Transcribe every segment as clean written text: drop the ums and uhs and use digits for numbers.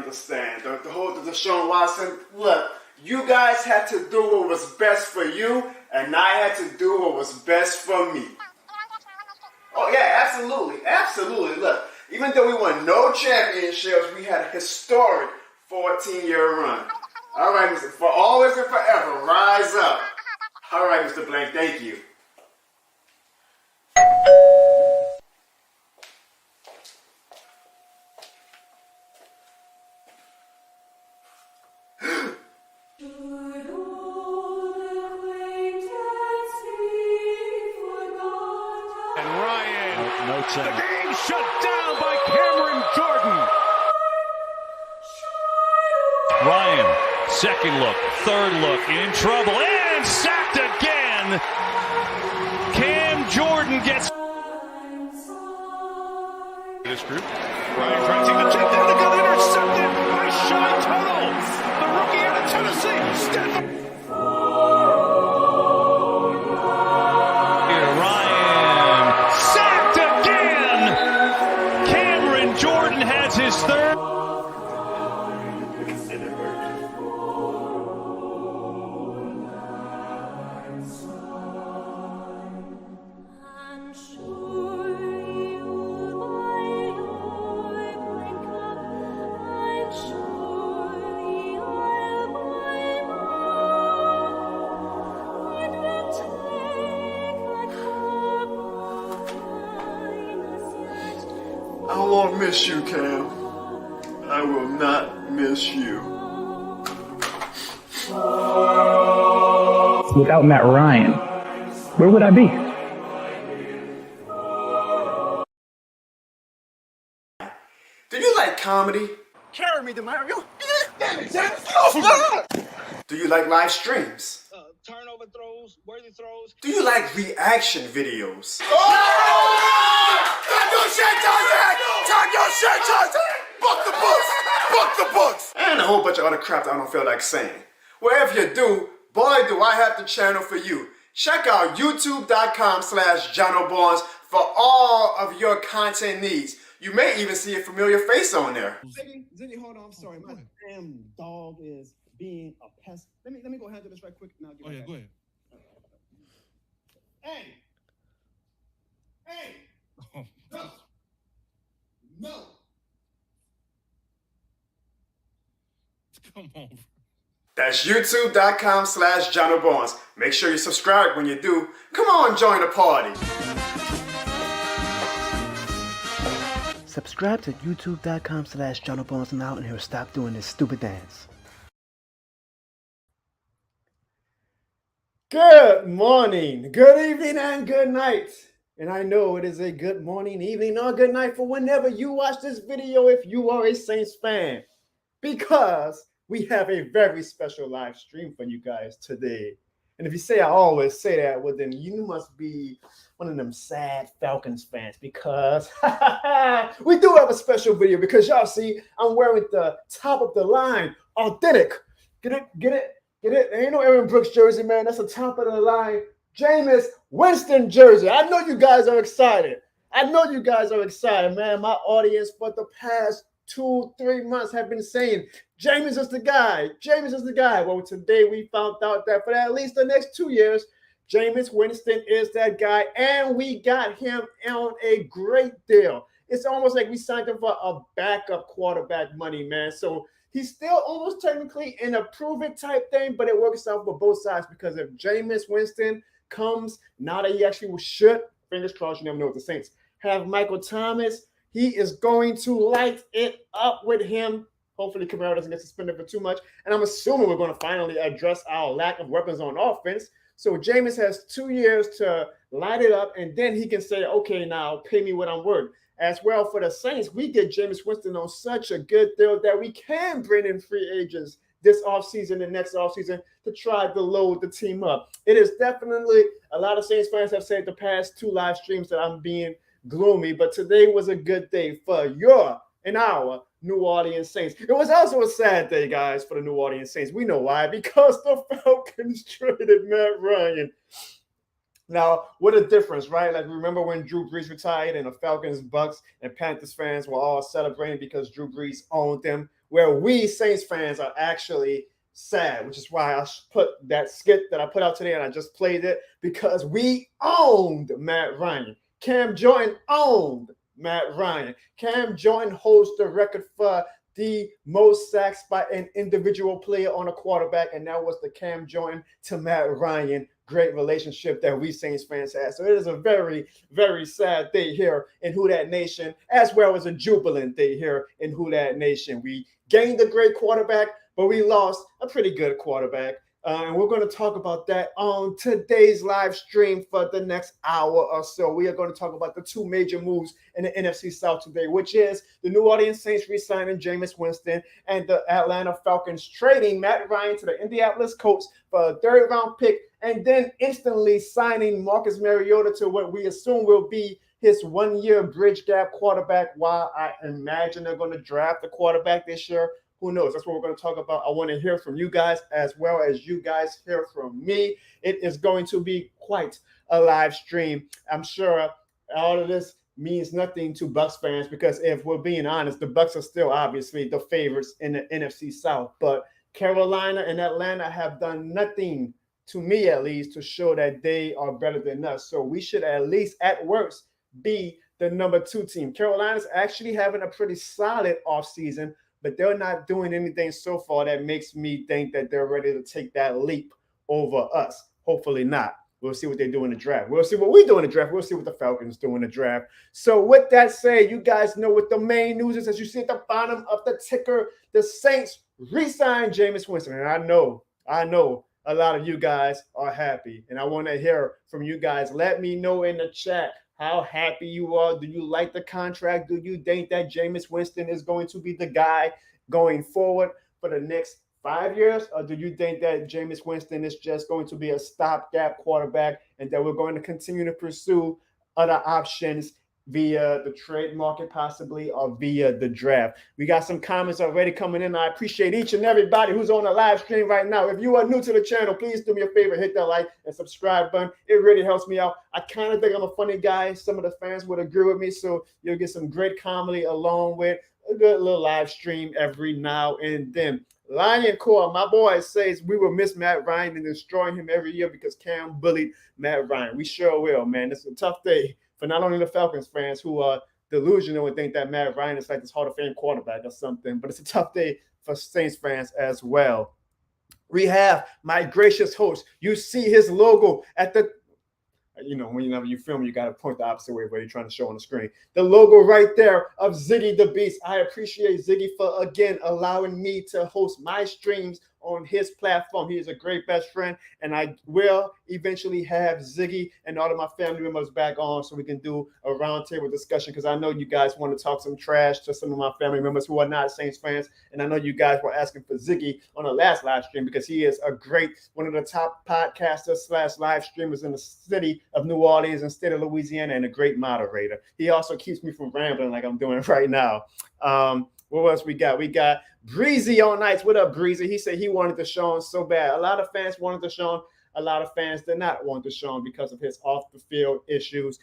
understand. The whole Deshaun Watson, look, you guys had to do what was best for you, and I had to do what was best for me. Oh, yeah, absolutely. Absolutely. Look, even though we won no championships, we had a historic 14-year run. All right, Mr. For always and forever, rise up. All right, Mr. Blank, thank you. And Ryan, no the game shut down by Cameron Jordan. Ryan, second look, third look, in trouble, and sacked again. Cam Jordan gets this group. Ryan trying to take down the gun, intercepted by Sean Tuttle, the rookie out of Tennessee. Ryan sacked again. Cameron Jordan has his third. I won't miss you, Cam. I will not miss you. Without Matt Ryan, where would I be? Do you like comedy? Carry me to Mario. Damn it, James. Do you like live streams? Turnover throws, worthy throws. Do you like reaction videos? Oh! Talk your shit, Johnson! Talk your shit, Johnson! Book the books! Book the books! And a whole bunch of other crap that I don't feel like saying. Well, if you do, boy, do I have the channel for you. Check out youtube.com/JonoBarnes for all of your content needs. You may even see a familiar face on there. Zinni, hold on. I'm sorry. My damn dog is being a pest. Let me go handle this right quick. Now, Oh, yeah, go ahead. Hey! Hey! No! No! Come on. That's youtube.com/JonoBarnes. Make sure you subscribe when you do. Come on, join the party. Subscribe to youtube.com/JonoBarnes now and he'll stop doing this stupid dance. Good morning, good evening, and good night. And I know it is a good morning, evening, or good night for whenever you watch this video if you are a Saints fan. Because we have a very special live stream for you guys today. And if you say I always say that, well, then you must be one of them sad Falcons fans because we do have a special video because y'all see I'm wearing the top of the line, authentic. Get it? Get it? Get it? There ain't no Aaron Brooks jersey, man. That's the top of the line. Jameis Winston jersey. I know you guys are excited. I know you guys are excited, man. My audience for the past 2-3 months have been saying, Jameis is the guy. Jameis is the guy. Well, today we found out that for at least the next 2 years, Jameis Winston is that guy, and we got him on a great deal. It's almost like we signed him for a backup quarterback money, man. So he's still almost technically in a prove-it type thing, but it works out for both sides because if Jameis Winston comes, now that he actually should, fingers crossed, you never know with the Saints, have Michael Thomas, he is going to light it up with him. Hopefully, Camaro doesn't get suspended for too much. And I'm assuming we're going to finally address our lack of weapons on offense. So Jameis has 2 years to light it up, and then he can say, okay, now pay me what I'm worth. As well, for the Saints, we get Jameis Winston on such a good deal that we can bring in free agents this offseason and next offseason to try to load the team up. It is definitely, a lot of Saints fans have said the past 2 live streams that I'm being gloomy, but today was a good day for your and our New Orleans Saints. It was also a sad day, guys, for the New Orleans Saints. We know why, because the Falcons traded Matt Ryan. Now, what a difference, right? Like, remember when Drew Brees retired and the Falcons, Bucks, and Panthers fans were all celebrating because Drew Brees owned them? where we Saints fans are actually sad, which is why I put that skit that I put out today and I just played it, because we owned Matt Ryan. Cam Jordan owned Matt Ryan. Cam Jordan holds the record for the most sacks by an individual player on a quarterback, and that was the Cam Jordan to Matt Ryan great relationship that we Saints fans had. So it is a very, very sad day here in Who Dat Nation, as well as a jubilant day here in Who Dat Nation. We gained a great quarterback, but we lost a pretty good quarterback. And we're going to talk about that on today's live stream for the next hour or so. We are going to talk about the two major moves in the NFC South today, which is the New Orleans Saints re-signing Jameis Winston and the Atlanta Falcons trading Matt Ryan to the Indianapolis Colts for a third-round pick, and then instantly signing Marcus Mariota to what we assume will be his one-year bridge gap quarterback, while I imagine they're going to draft a quarterback this year. Who knows? That's what we're going to talk about. I want to hear from you guys as well as you guys hear from me. It is going to be quite a live stream. I'm sure all of this means nothing to Bucs fans, because if we're being honest, the Bucs are still obviously the favorites in the NFC South. But Carolina and Atlanta have done nothing, to me at least, to show that they are better than us. So we should at least, at worst, be the number 2 team. Carolina's actually having a pretty solid offseason, but they're not doing anything so far that makes me think that they're ready to take that leap over us. Hopefully not. We'll see what they do in the draft. We'll see what we do in the draft. We'll see what the Falcons do in the draft. So with that said, you guys know what the main news is. As you see at the bottom of the ticker, the Saints re-signed Jameis Winston. And I know a lot of you guys are happy. And I want to hear from you guys. Let me know in the chat how happy you are. Do you like the contract? Do you think that Jameis Winston is going to be the guy going forward for the next 5 years? Or do you think that Jameis Winston is just going to be a stopgap quarterback and that we're going to continue to pursue other options via the trade market possibly, or via the draft? We got some comments already coming in. I appreciate each and everybody who's on the live stream right now. If you are new to the channel, please do me a favor, hit that like and subscribe button. It really helps me out. I kind of think I'm a funny guy. Some of the fans would agree with me, so you'll get some great comedy along with a good little live stream every now and then. Lion Core, my boy, says we will miss Matt Ryan and destroying him every year because Cam bullied Matt Ryan. We sure will, man. It's a tough day for not only the Falcons fans who are delusional and think that Matt Ryan is like this Hall of Fame quarterback or something, but it's a tough day for Saints fans as well. We have my gracious host. You see his logo at the, whenever you film, you got to point the opposite way where you're trying to show on the screen. The logo right there of Ziggy the Beast. I appreciate Ziggy for, again, allowing me to host my streams on his platform. He is a great best friend, and I will eventually have Ziggy and all of my family members back on so we can do a roundtable discussion, because I know you guys want to talk some trash to some of my family members who are not Saints fans, and I know you guys were asking for Ziggy on the last live stream because he is one of the top podcasters / live streamers in the city of New Orleans and state of Louisiana, and a great moderator. He also keeps me from rambling like I'm doing right now. What else we got? We got Breezy on nights. What up, Breezy? He said he wanted Deshaun so bad. A lot of fans wanted Deshaun. A lot of fans did not want Deshaun because of his off-the-field issues.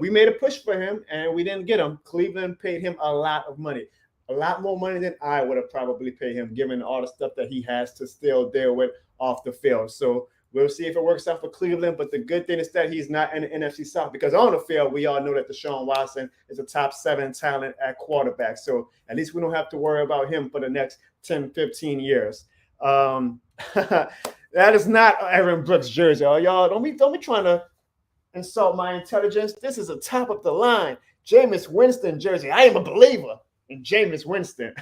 We made a push for him, and we didn't get him. Cleveland paid him a lot of money. A lot more money than I would have probably paid him, given all the stuff that he has to still deal with off the field. So we'll see if it works out for Cleveland, but the good thing is that he's not in the NFC South, because on the field, we all know that Deshaun Watson is a top 7 talent at quarterback. So at least we don't have to worry about him for the next 10, 15 years. That is not Aaron Brooks' jersey. Oh, y'all, don't be trying to insult my intelligence. This is a top of the line Jameis Winston jersey. I am a believer in Jameis Winston.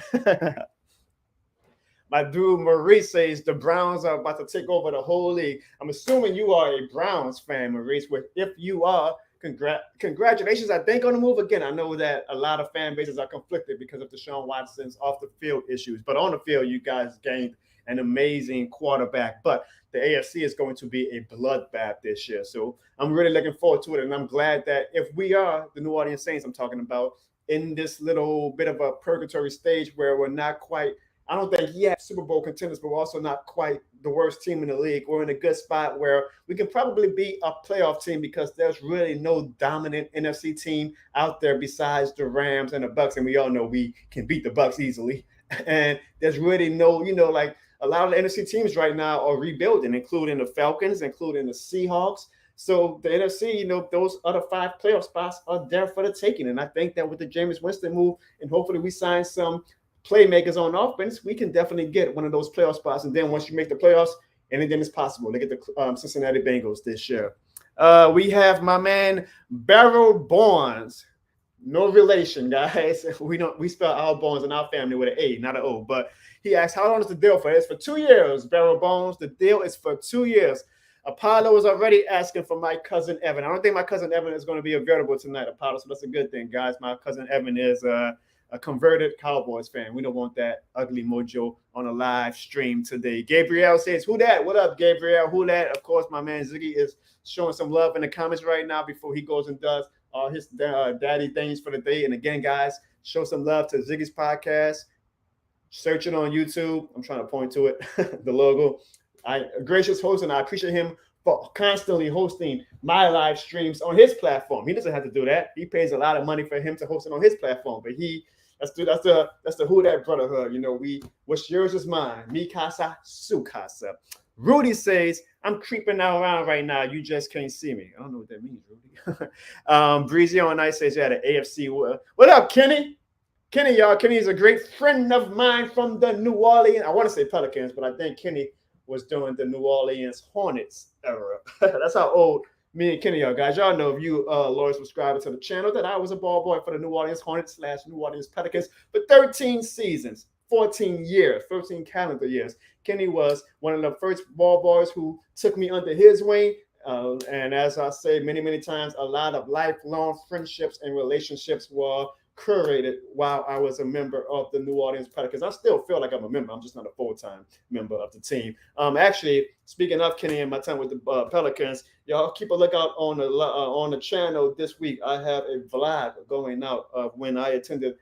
My dude Maurice says the Browns are about to take over the whole league. I'm assuming you are a Browns fan, Maurice. If you are, congratulations. I think on the move again. I know that a lot of fan bases are conflicted because of Deshaun Watson's off the field issues, but on the field, you guys gained an amazing quarterback. But the AFC is going to be a bloodbath this year, so I'm really looking forward to it. And I'm glad that if we are the New Orleans Saints, I'm talking about, in this little bit of a purgatory stage where we're not quite, I don't think yet Super Bowl contenders, but we're also not quite the worst team in the league. We're in a good spot where we can probably be a playoff team, because there's really no dominant NFC team out there besides the Rams and the Bucs. And we all know we can beat the Bucs easily And there's really no, like a lot of the NFC teams right now are rebuilding, including the Falcons, including the Seahawks. So the NFC, those other 5 playoff spots are there for the taking. And I think that with the Jameis Winston move, and hopefully we sign some playmakers on offense, we can definitely get one of those playoff spots. And then once you make the playoffs, anything is possible. Look at the Cincinnati Bengals this year. We have my man Barrel Bonds. No relation, guys. We spell our Bones in our family with an A, not an O. But he asked, how long is the deal for? It's for 2 years, Barrel Bones. The deal is for 2 years. Apollo is already asking for my cousin Evan. I don't think my cousin Evan is going to be available tonight, Apollo, so that's a good thing, guys. My cousin Evan is a converted Cowboys fan. We don't want that ugly mojo on a live stream today. Gabriel says, who that? What up, Gabriel? Who that? Of course, my man Ziggy is showing some love in the comments right now before he goes and does his daddy things for the day. And again, guys, show some love to Ziggy's podcast. Search it on YouTube. I'm trying to point to it, the logo. Gracious host, and I appreciate him for constantly hosting my live streams on his platform. He doesn't have to do that. He pays a lot of money for him to host it on his platform, but that's the who that brotherhood. What's yours is mine. Mi casa, su casa. Rudy says, I'm creeping around right now. You just can't see me. I don't know what that means, Rudy. Breezy on Ice says, yeah, the AFC. What up, Kenny? Kenny, y'all. Kenny is a great friend of mine from the New Orleans. I want to say Pelicans, but I think Kenny was doing the New Orleans Hornets era. That's how old me and Kenny are, guys. Y'all know if you loyal subscriber to the channel that I was a ball boy for the New Orleans Hornets / New Orleans Pelicans for 13 seasons, 14 years, 13 calendar years. Kenny was one of the first ball boys who took me under his wing. And as I say many, many times, a lot of lifelong friendships and relationships were curated while I was a member of the New Orleans Pelicans. I still feel like I'm a member. I'm just not a full-time member of the team. Actually, speaking of Kenny and my time with the Pelicans, y'all keep a lookout on the channel this week. I have a vlog going out of when I attended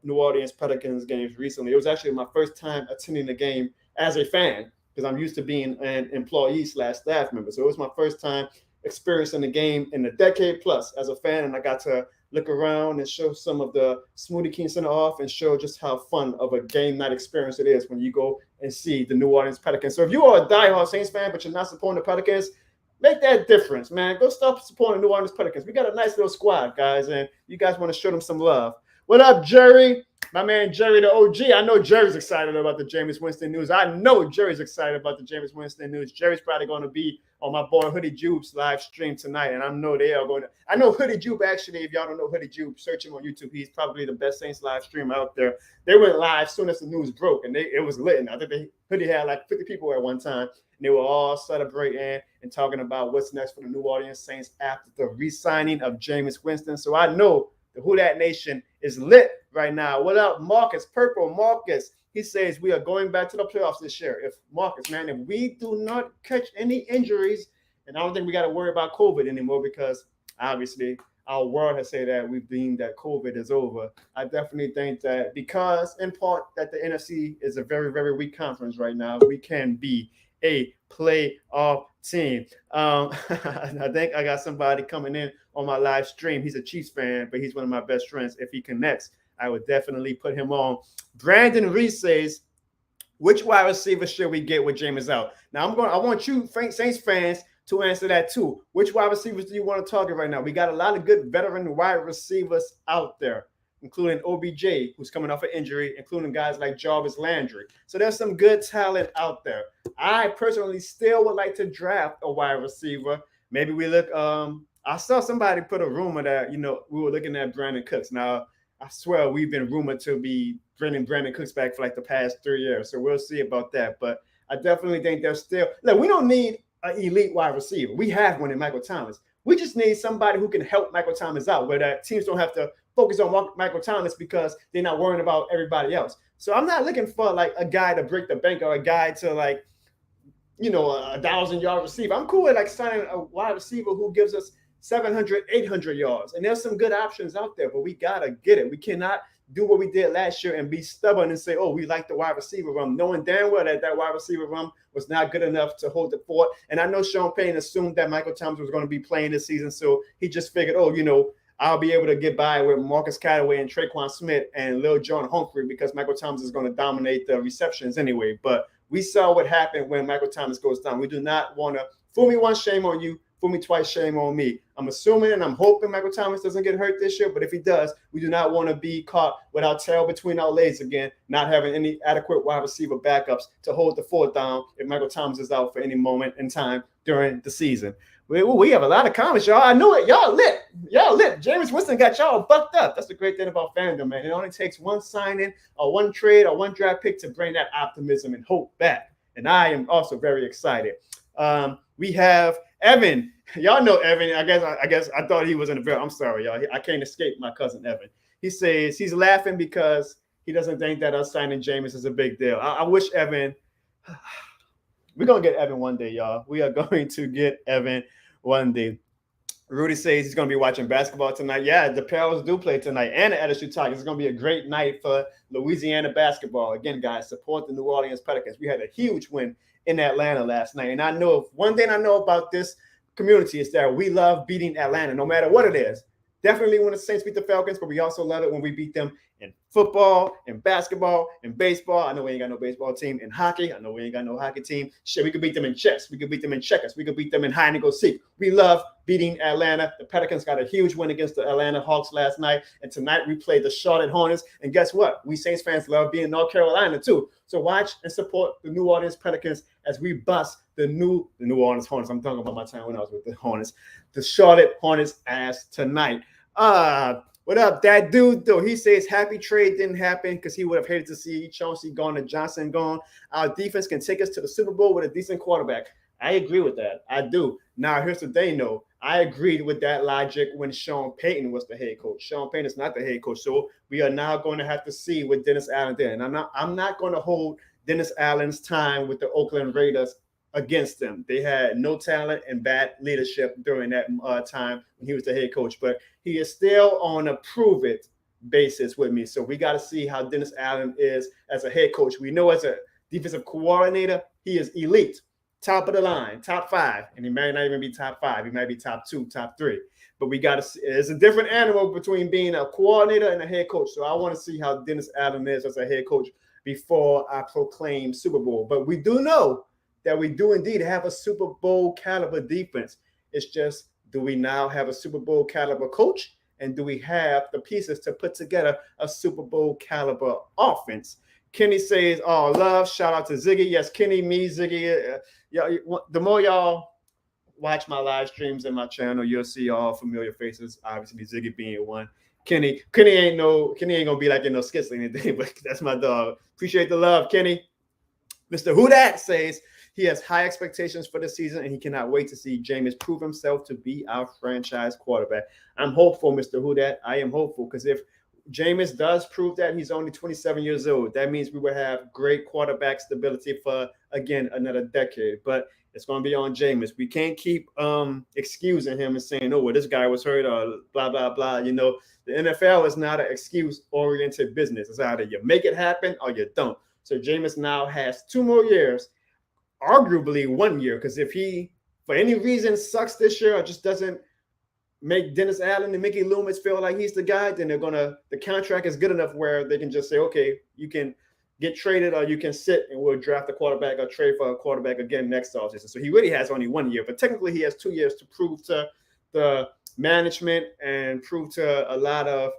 New Orleans Pelicans games recently. It was actually my first time attending the game as a fan because I'm used to being an employee / staff member. So it was my first time experiencing the game in a decade plus as a fan, and I got to look around and show some of the Smoothie King Center off and show just how fun of a game night experience it is when you go and see the New Orleans Pelicans. So if you are a diehard Saints fan, but you're not supporting the Pelicans, make that difference, man. Go stop supporting the New Orleans Pelicans. We got a nice little squad, guys, and you guys want to show them some love. What up, Jerry? My man Jerry, the OG. I know Jerry's excited about the Jameis Winston news. I know Jerry's excited about the Jameis Winston news. Jerry's probably going to be on my boy Hoodie Jube's live stream tonight, and I know they are going to. I know Hoodie Jube, actually, if y'all don't know Hoodie Jube, search him on YouTube. He's probably the best Saints live streamer out there. They went live as soon as the news broke, and it was lit. And I think Hoodie had like 50 people at one time, and they were all celebrating and talking about what's next for the New Orleans Saints after the re-signing of Jameis Winston. So I know the Who Dat Nation is lit right now. What up, Marcus? Purple Marcus. He says we are going back to the playoffs this year. If we do not catch any injuries, and I don't think we got to worry about COVID anymore because obviously our world has said that we've deemed that COVID is over. I definitely think that because in part that the NFC is a very, very weak conference right now, we can be a playoff team. I think I got somebody coming in on my live stream. He's a Chiefs fan, but he's one of my best friends. If he connects, I would definitely put him on. Brandon Reese says, which wide receiver should we get with Jameis out? Now I want you Saints fans to answer that too. Which wide receivers do you want to target right now? We got a lot of good veteran wide receivers out there, including OBJ, who's coming off an injury, including guys like Jarvis Landry. So there's some good talent out there. I personally still would like to draft a wide receiver. Maybe we look, I saw somebody put a rumor that, we were looking at Brandon Cooks. Now, I swear we've been rumored to be bringing Brandon Cooks back for like the past 3 years. So we'll see about that. But I definitely think there's still, we don't need an elite wide receiver. We have one in Michael Thomas. We just need somebody who can help Michael Thomas out, where that teams don't have to focus on Michael Thomas because they're not worrying about everybody else. So I'm not looking for like a guy to break the bank or a guy to like, a 1,000-yard receiver. I'm cool with like signing a wide receiver who gives us 700, 800 yards. And there's some good options out there, but we got to get it. We cannot do what we did last year and be stubborn and say, we like the wide receiver room, knowing damn well that wide receiver room was not good enough to hold the fort. And I know Sean Payton assumed that Michael Thomas was going to be playing this season. So he just figured, I'll be able to get by with Marcus Callaway and Traquan Smith and Lil John Humphrey because Michael Thomas is going to dominate the receptions anyway. But we saw what happened when Michael Thomas goes down. We do not want to fool me once, shame on you. Fool me twice, shame on me. I'm assuming and I'm hoping Michael Thomas doesn't get hurt this year, but if he does, we do not want to be caught with our tail between our legs again, not having any adequate wide receiver backups to hold the fort down if Michael Thomas is out for any moment in time during the season. We have a lot of comments, y'all. I knew it. Y'all lit. Y'all lit. Jameis Winston got y'all bucked up. That's the great thing about fandom, man. It only takes one signing or one trade or one draft pick to bring that optimism and hope back. And I am also very excited. We have Evan. Y'all know Evan. I guess I thought he was in the video. I'm sorry, y'all. I can't escape my cousin Evan. He says he's laughing because he doesn't think that us signing Jameis is a big deal. I wish Evan. We're going to get Evan one day, y'all. We are going to get Evan one day. Rudy says he's going to be watching basketball tonight. Yeah, the Pels do play tonight. And the LSU Tigers. It's going to be a great night for Louisiana basketball. Again, guys, support the New Orleans Pelicans. We had a huge win in Atlanta last night. And I know if one thing I know about this community is that we love beating Atlanta no matter what it is. Definitely when the Saints beat the Falcons, but we also love it when we beat them in football, in basketball, in baseball. I know we ain't got no baseball team. In hockey, I know we ain't got no hockey team. Shit, we could beat them in chess. We could beat them in checkers. We could beat them in hide and go seek. We love beating Atlanta. The Pelicans got a huge win against the Atlanta Hawks last night. And tonight we play the Charlotte Hornets. And guess what? We Saints fans love being North Carolina too. So watch and support the New Orleans Pelicans as we bust the New Orleans Hornets. I'm talking about my time when I was with the Hornets. The Charlotte Hornets ass tonight. What up, that dude, though? He says happy trade didn't happen because he would have hated to see Chauncey gone and Johnson gone. Our defense can take us to the Super Bowl with a decent quarterback. I agree with that. I do. Now, here's the thing, though. I agreed with that logic when Sean Payton was the head coach. Sean Payton is not the head coach, so we are now going to have to see what Dennis Allen did. And I'm not going to hold Dennis Allen's time with the Oakland Raiders against them. They had no talent and bad leadership during that time when he was the head coach, but he is still on a prove it basis with me. So we got to see how Dennis Allen is as a head coach. We know as a defensive coordinator, he is elite, top of the line, top 5, and he might not even be top 5. He might be top 2, top 3. But we got to see. It's a different animal between being a coordinator and a head coach. So I want to see how Dennis Allen is as a head coach before I proclaim Super Bowl. But we do know that we do indeed have a Super Bowl caliber defense. It's just, do we now have a Super Bowl caliber coach? And do we have the pieces to put together a Super Bowl caliber offense? Kenny says, oh, love, shout out to Ziggy. Yes, Kenny, me, Ziggy. The more y'all watch my live streams and my channel, you'll see all familiar faces. Obviously, Ziggy being one. Kenny ain't gonna be like in no skits or anything, but that's my dog. Appreciate the love, Kenny. Mr. Who Dat says he has high expectations for the season and he cannot wait to see Jameis prove himself to be our franchise quarterback. I'm hopeful, Mr. Who Dat. I am hopeful because if Jameis does prove that he's only 27 years old, that means we will have great quarterback stability for, again, another decade. But it's going to be on Jameis. We can't keep excusing him and saying, oh, well, this guy was hurt or blah, blah, blah. You know, the NFL is not an excuse-oriented business. It's either you make it happen or you don't. So Jameis now has 2 more years, arguably 1 year, because if he, for any reason, sucks this year or just doesn't make Dennis Allen and Mickey Loomis feel like he's the guy, then the contract is good enough where they can just say, okay, you can get traded or you can sit and we'll draft a quarterback or trade for a quarterback again next offseason. So he really has only 1 year, but technically he has 2 years to prove to the management and prove to a lot of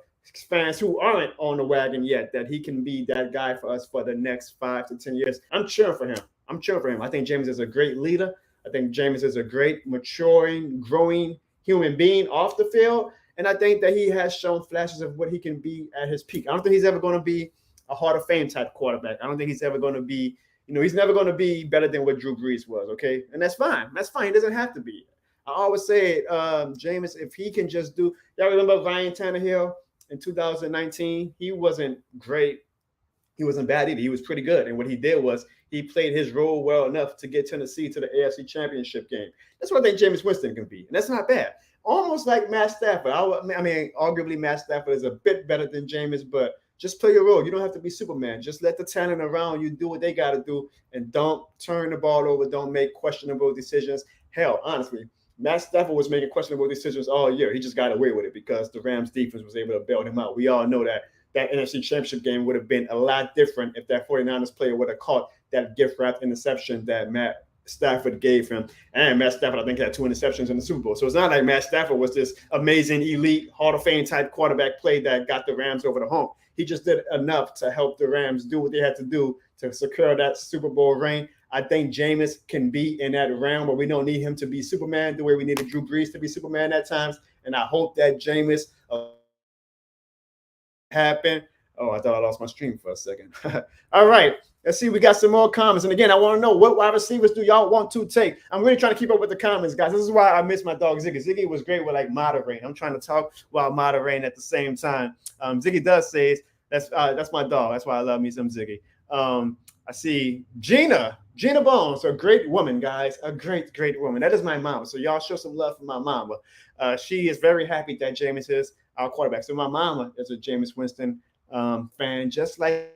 fans who aren't on the wagon yet that he can be that guy for us for the next 5 to 10 years. I'm cheering for him. I think Jameis is a great leader. I think Jameis is a great maturing, growing human being off the field. And I think that he has shown flashes of what he can be at his peak. I don't think he's ever going to be a Hall of Fame type quarterback. I don't think he's ever going to be, he's never going to be better than what Drew Brees was, okay? And that's fine. That's fine. He doesn't have to be. I always say, Jameis, if he can just do – y'all remember Ryan Tannehill in 2019? He wasn't great. He wasn't bad either. He was pretty good. And what he did was he played his role well enough to get Tennessee to the AFC Championship game. That's what I think Jameis Winston can be. And that's not bad. Almost like Matt Stafford. I mean, arguably Matt Stafford is a bit better than Jameis, but just play your role. You don't have to be Superman. Just let the talent around you do what they got to do and don't turn the ball over. Don't make questionable decisions. Hell, honestly, Matt Stafford was making questionable decisions all year. He just got away with it because the Rams defense was able to bail him out. We all know that NFC Championship game would have been a lot different if that 49ers player would have caught that gift wrapped interception that Matt Stafford gave him. And Matt Stafford, I think, had 2 interceptions in the Super Bowl. So it's not like Matt Stafford was this amazing, elite, Hall of Fame type quarterback play that got the Rams over the hump. He just did enough to help the Rams do what they had to do to secure that Super Bowl ring. I think Jameis can be in that realm where we don't need him to be Superman the way we needed Drew Brees to be Superman at times. And I hope that Jameis happen. Oh, I thought I lost my stream for a second. All right. Let's see. We got some more comments. And again, I want to know, what wide receivers do y'all want to take? I'm really trying to keep up with the comments, guys. This is why I miss my dog, Ziggy. Ziggy was great with like moderating. I'm trying to talk while moderating at the same time. Ziggy does say, that's my dog. That's why I love me some Ziggy. I see Gina Bones, a great woman, guys. A great, great woman. That is my mama. So y'all show some love for my mama. She is very happy that Jameis is our quarterback. So my mama is a Jameis Winston fan, just like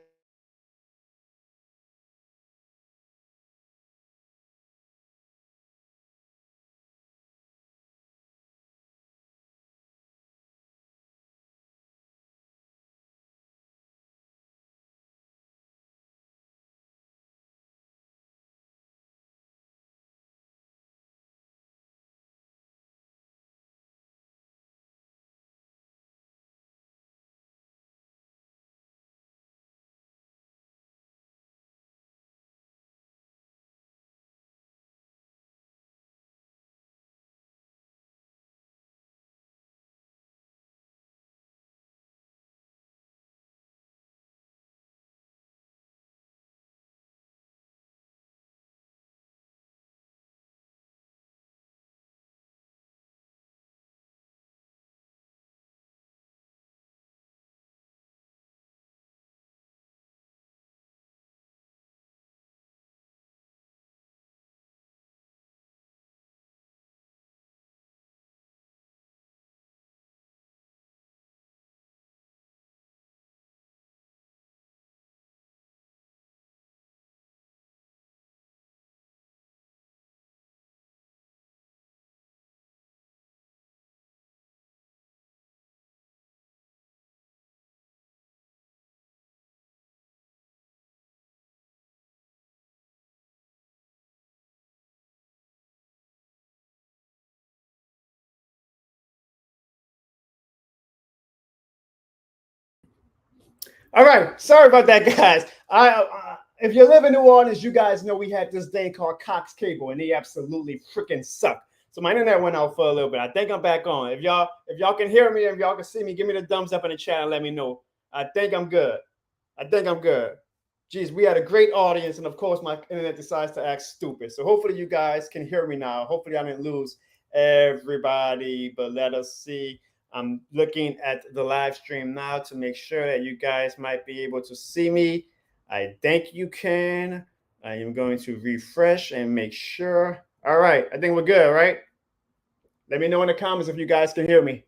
all right. Sorry about that, guys. If you live in New Orleans, you guys know we had this thing called Cox Cable, and they absolutely freaking suck. So my internet went out for a little bit. I think I'm back on. If y'all can hear me, if y'all can see me, give me the thumbs up in the chat and let me know. I think I'm good. Geez, we had a great audience, and of course, my internet decides to act stupid. So hopefully you guys can hear me now. Hopefully I didn't lose everybody, but let us see. I'm looking at the live stream now to make sure that you guys might be able to see me. I think you can. I am going to refresh and make sure. All right. I think we're good, right? Let me know in the comments if you guys can hear me.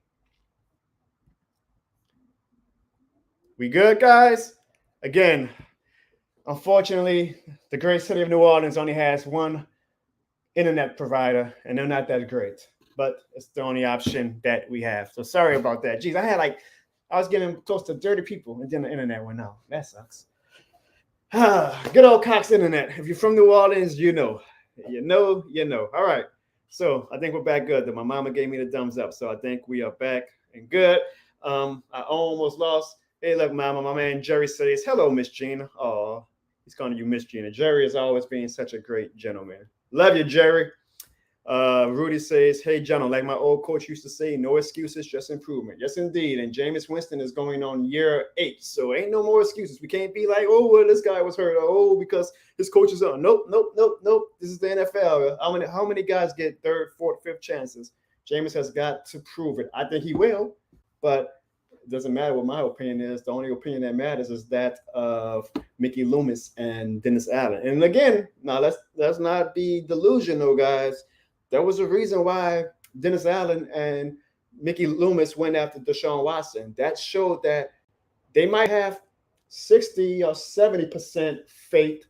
We good, guys? Again, unfortunately, the great city of New Orleans only has one internet provider, and they're not that great. But it's the only option that we have. So sorry about that. Geez, I was getting close to 30 people, and then the internet went out. That sucks. Good old Cox Internet. If you're from New Orleans, you know. All right. So I think we're back good. My mama gave me the thumbs up. So I think we are back and good. I almost lost. Hey, look, mama, my man Jerry says, hello, Miss Gina. Oh, he's calling you Miss Gina. Jerry is always being such a great gentleman. Love you, Jerry. Rudy says, hey, John, like my old coach used to say, no excuses, just improvement. Yes, indeed. And Jameis Winston is going on year 8. So ain't no more excuses. We can't be like, oh, well, this guy was hurt. Oh, because his coach is on. Nope. This is the NFL. How many guys get 3rd, 4th, 5th chances? Jameis has got to prove it. I think he will, but it doesn't matter what my opinion is. The only opinion that matters is that of Mickey Loomis and Dennis Allen. And again, now let's not be delusional, guys. There was a reason why Dennis Allen and Mickey Loomis went after Deshaun Watson. That showed that they might have 60 or 70% faith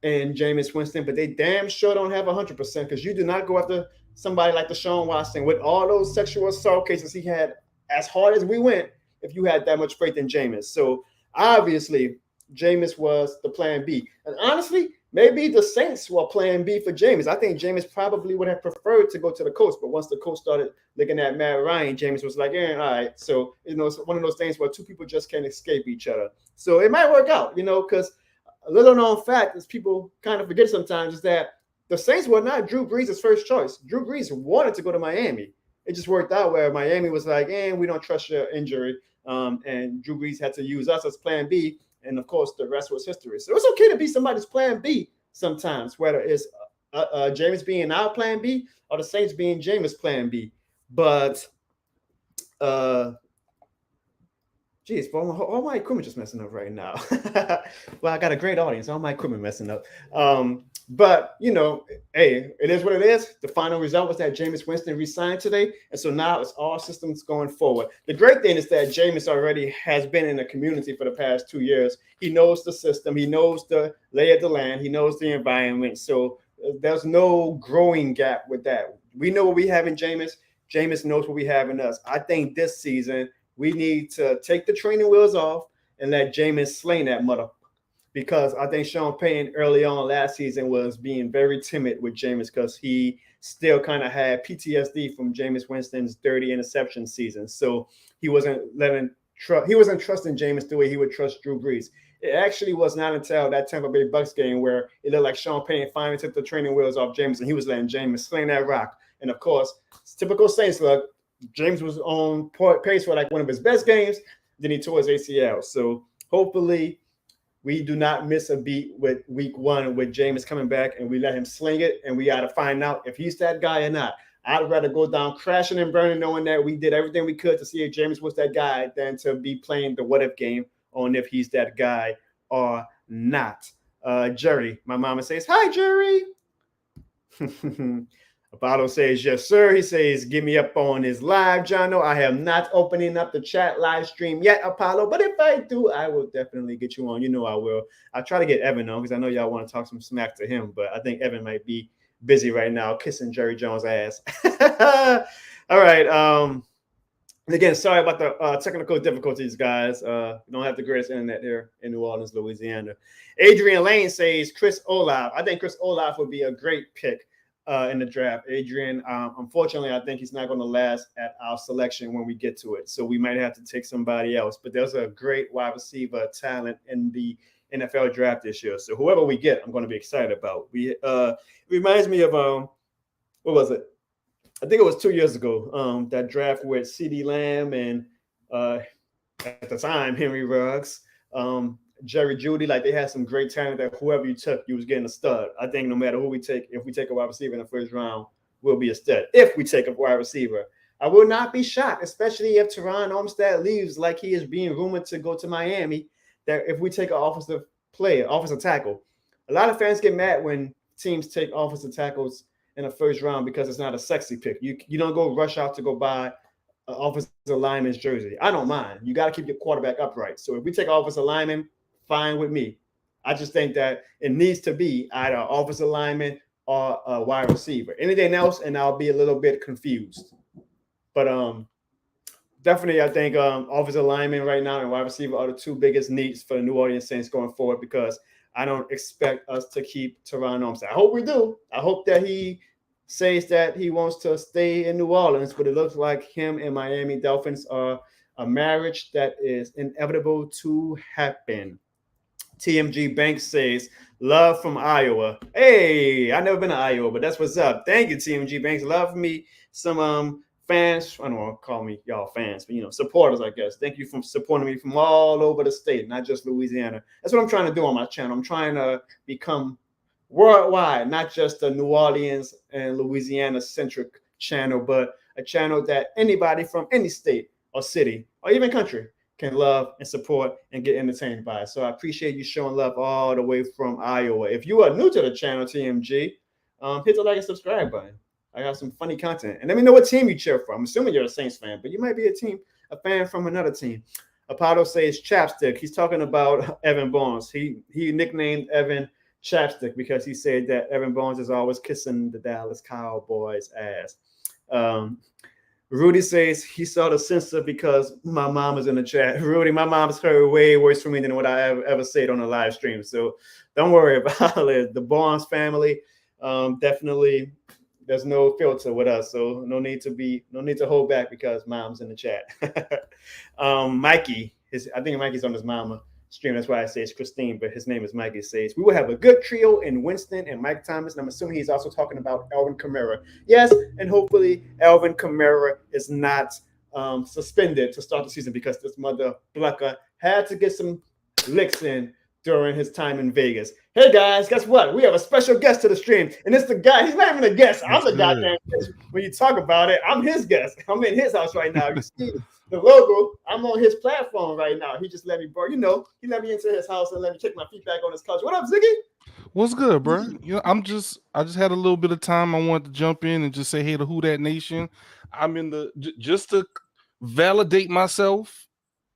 in Jameis Winston, but they damn sure don't have 100% because you do not go after somebody like Deshaun Watson with all those sexual assault cases he had. As hard as we went, if you had that much faith in Jameis. So obviously, Jameis was the plan B. And honestly, maybe the Saints were plan B for Jameis. I think Jameis probably would have preferred to go to the Colts, but once the Colts started looking at Matt Ryan, Jameis was like, all right. So, it's one of those things where two people just can't escape each other. So it might work out, because a little known fact is people kind of forget sometimes is that the Saints were not Drew Brees' first choice. Drew Brees wanted to go to Miami. It just worked out where Miami was like, we don't trust your injury. And Drew Brees had to use us as plan B. And, of course, the rest was history. So it's okay to be somebody's plan B sometimes, whether it's Jameis being our plan B or the Saints being Jameis' plan B. But, all my equipment just messing up right now. Well, I got a great audience. All my equipment messing up. But, hey, it is what it is. The final result was that Jameis Winston re-signed today. And so now it's all systems going forward. The great thing is that Jameis already has been in the community for the past 2 years. He knows the system. He knows the lay of the land. He knows the environment. So there's no growing gap with that. We know what we have in Jameis. Jameis knows what we have in us. I think this season we need to take the training wheels off and let Jameis slay that mother. Because I think Sean Payton early on last season was being very timid with Jameis because he still kind of had PTSD from Jameis Winston's 30 interception season. So he wasn't trusting Jameis the way he would trust Drew Brees. It actually was not until that Tampa Bay Bucks game where it looked like Sean Payton finally took the training wheels off Jameis and he was letting Jameis sling that rock. And of course, typical Saints look, James was on pace for like one of his best games. Then he tore his ACL. So hopefully we do not miss a beat with week one with Jameis coming back and we let him sling it. And we got to find out if he's that guy or not. I'd rather go down crashing and burning knowing that we did everything we could to see if Jameis was that guy than to be playing the what-if game on if he's that guy or not. Jerry, my mama says, hi, Jerry. Apollo says, yes, sir. He says, give me up on his live, Jono. I have not opening up the chat live stream yet, Apollo. But if I do, I will definitely get you on. You know I will. I'll try to get Evan on because I know y'all want to talk some smack to him. But I think Evan might be busy right now kissing Jerry Jones' ass. All right. And again, sorry about the technical difficulties, guys. We don't have the greatest internet here in New Orleans, Louisiana. Adrian Lane says Chris Olave. I think Chris Olave would be a great pick in the draft. Adrian, unfortunately, I think he's not going to last at our selection when we get to it. So we might have to take somebody else. But there's a great wide receiver talent in the NFL draft this year. So whoever we get, I'm going to be excited about. It reminds me of what was it? I think it was 2 years ago. That draft with CeeDee Lamb and at the time Henry Ruggs, Jerry Jeudy, like they had some great talent that whoever you took, you was getting a stud. I think no matter who we take, if we take a wide receiver in the first round, we'll be a stud. If we take a wide receiver, I will not be shocked, especially if Teron Armstead leaves like he is being rumored to go to Miami, that if we take an offensive tackle. A lot of fans get mad when teams take offensive tackles in the first round because it's not a sexy pick. You don't go rush out to go buy an offensive lineman's jersey. I don't mind. You got to keep your quarterback upright. So if we take offensive lineman, fine with me. I just think that it needs to be either an offensive lineman or a wide receiver. Anything else, and I'll be a little bit confused. But definitely, I think offensive lineman right now and wide receiver are the two biggest needs for the New Orleans Saints going forward because I don't expect us to keep Teron Armstead. I hope we do. I hope that he says that he wants to stay in New Orleans, but it looks like him and Miami Dolphins are a marriage that is inevitable to happen. TMG Banks says, love from Iowa. Hey, I've never been to Iowa, but that's what's up. Thank you, TMG Banks. Love for me some fans. I don't want to call me y'all fans, but, supporters, I guess. Thank you for supporting me from all over the state, not just Louisiana. That's what I'm trying to do on my channel. I'm trying to become worldwide, not just a New Orleans and Louisiana-centric channel, but a channel that anybody from any state or city or even country can love and support and get entertained by. So I appreciate you showing love all the way from Iowa. If you are new to the channel, TMG, hit the like and subscribe button. I got some funny content. And let me know what team you cheer for. I'm assuming you're a Saints fan, but you might be a fan from another team. Apollo says chapstick. He's talking about Evan Barnes. He nicknamed Evan chapstick because he said that Evan Barnes is always kissing the Dallas Cowboys ass. Rudy says he saw the censor because my mom is in the chat. Rudy, my mom's heard way worse from me than what I ever said on a live stream. So don't worry about it. The Barnes family, definitely, there's no filter with us. So no need to hold back because mom's in the chat. Mikey, I think Mikey's on his mama stream. That's why I say it's Christine, but his name is Mikey. Says we will have a good trio in Winston and Mike Thomas. And I'm assuming he's also talking about Alvin Kamara. Yes, and hopefully Alvin Kamara is not suspended to start the season because this mother blucker had to get some licks in during his time in Vegas. Hey guys, guess what? We have a special guest to the stream, and it's the guy. He's not even a guest. I'm the goddamn guest. When you talk about it, I'm his guest. I'm in his house right now. You see the logo, I'm on his platform right now. He just let me borrow, he let me into his house and let me kick my feet back on his couch. What up, Ziggy? What's good, bro? I just had a little bit of time. I wanted to jump in and just say hey to Who Dat Nation. I'm in just to validate myself.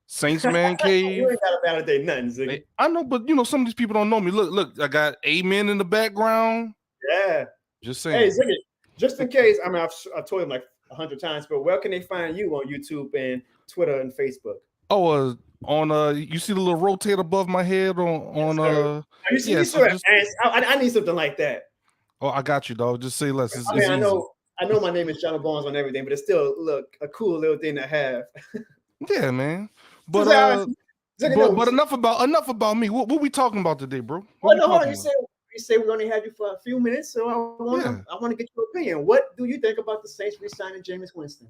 Saints Man Cave. You ain't gotta validate nothing, Ziggy. I know, but some of these people don't know me. Look, I got Amen in the background. Yeah. Just saying. Hey, Ziggy, just in case, I've told him like 100 times, but where can they find you on YouTube and Twitter and Facebook? Oh, on you see the little rotate above my head on I need something like that. Oh, I got you, dog. Just say less. It's I know my name is John Barnes on everything, but it's still a cool little thing to have. Yeah, man. But enough about me. What we talking about today, bro? Hold on. You say we only had you for a few minutes, so I want to get your opinion. What do you think about the Saints re-signing Jameis Winston?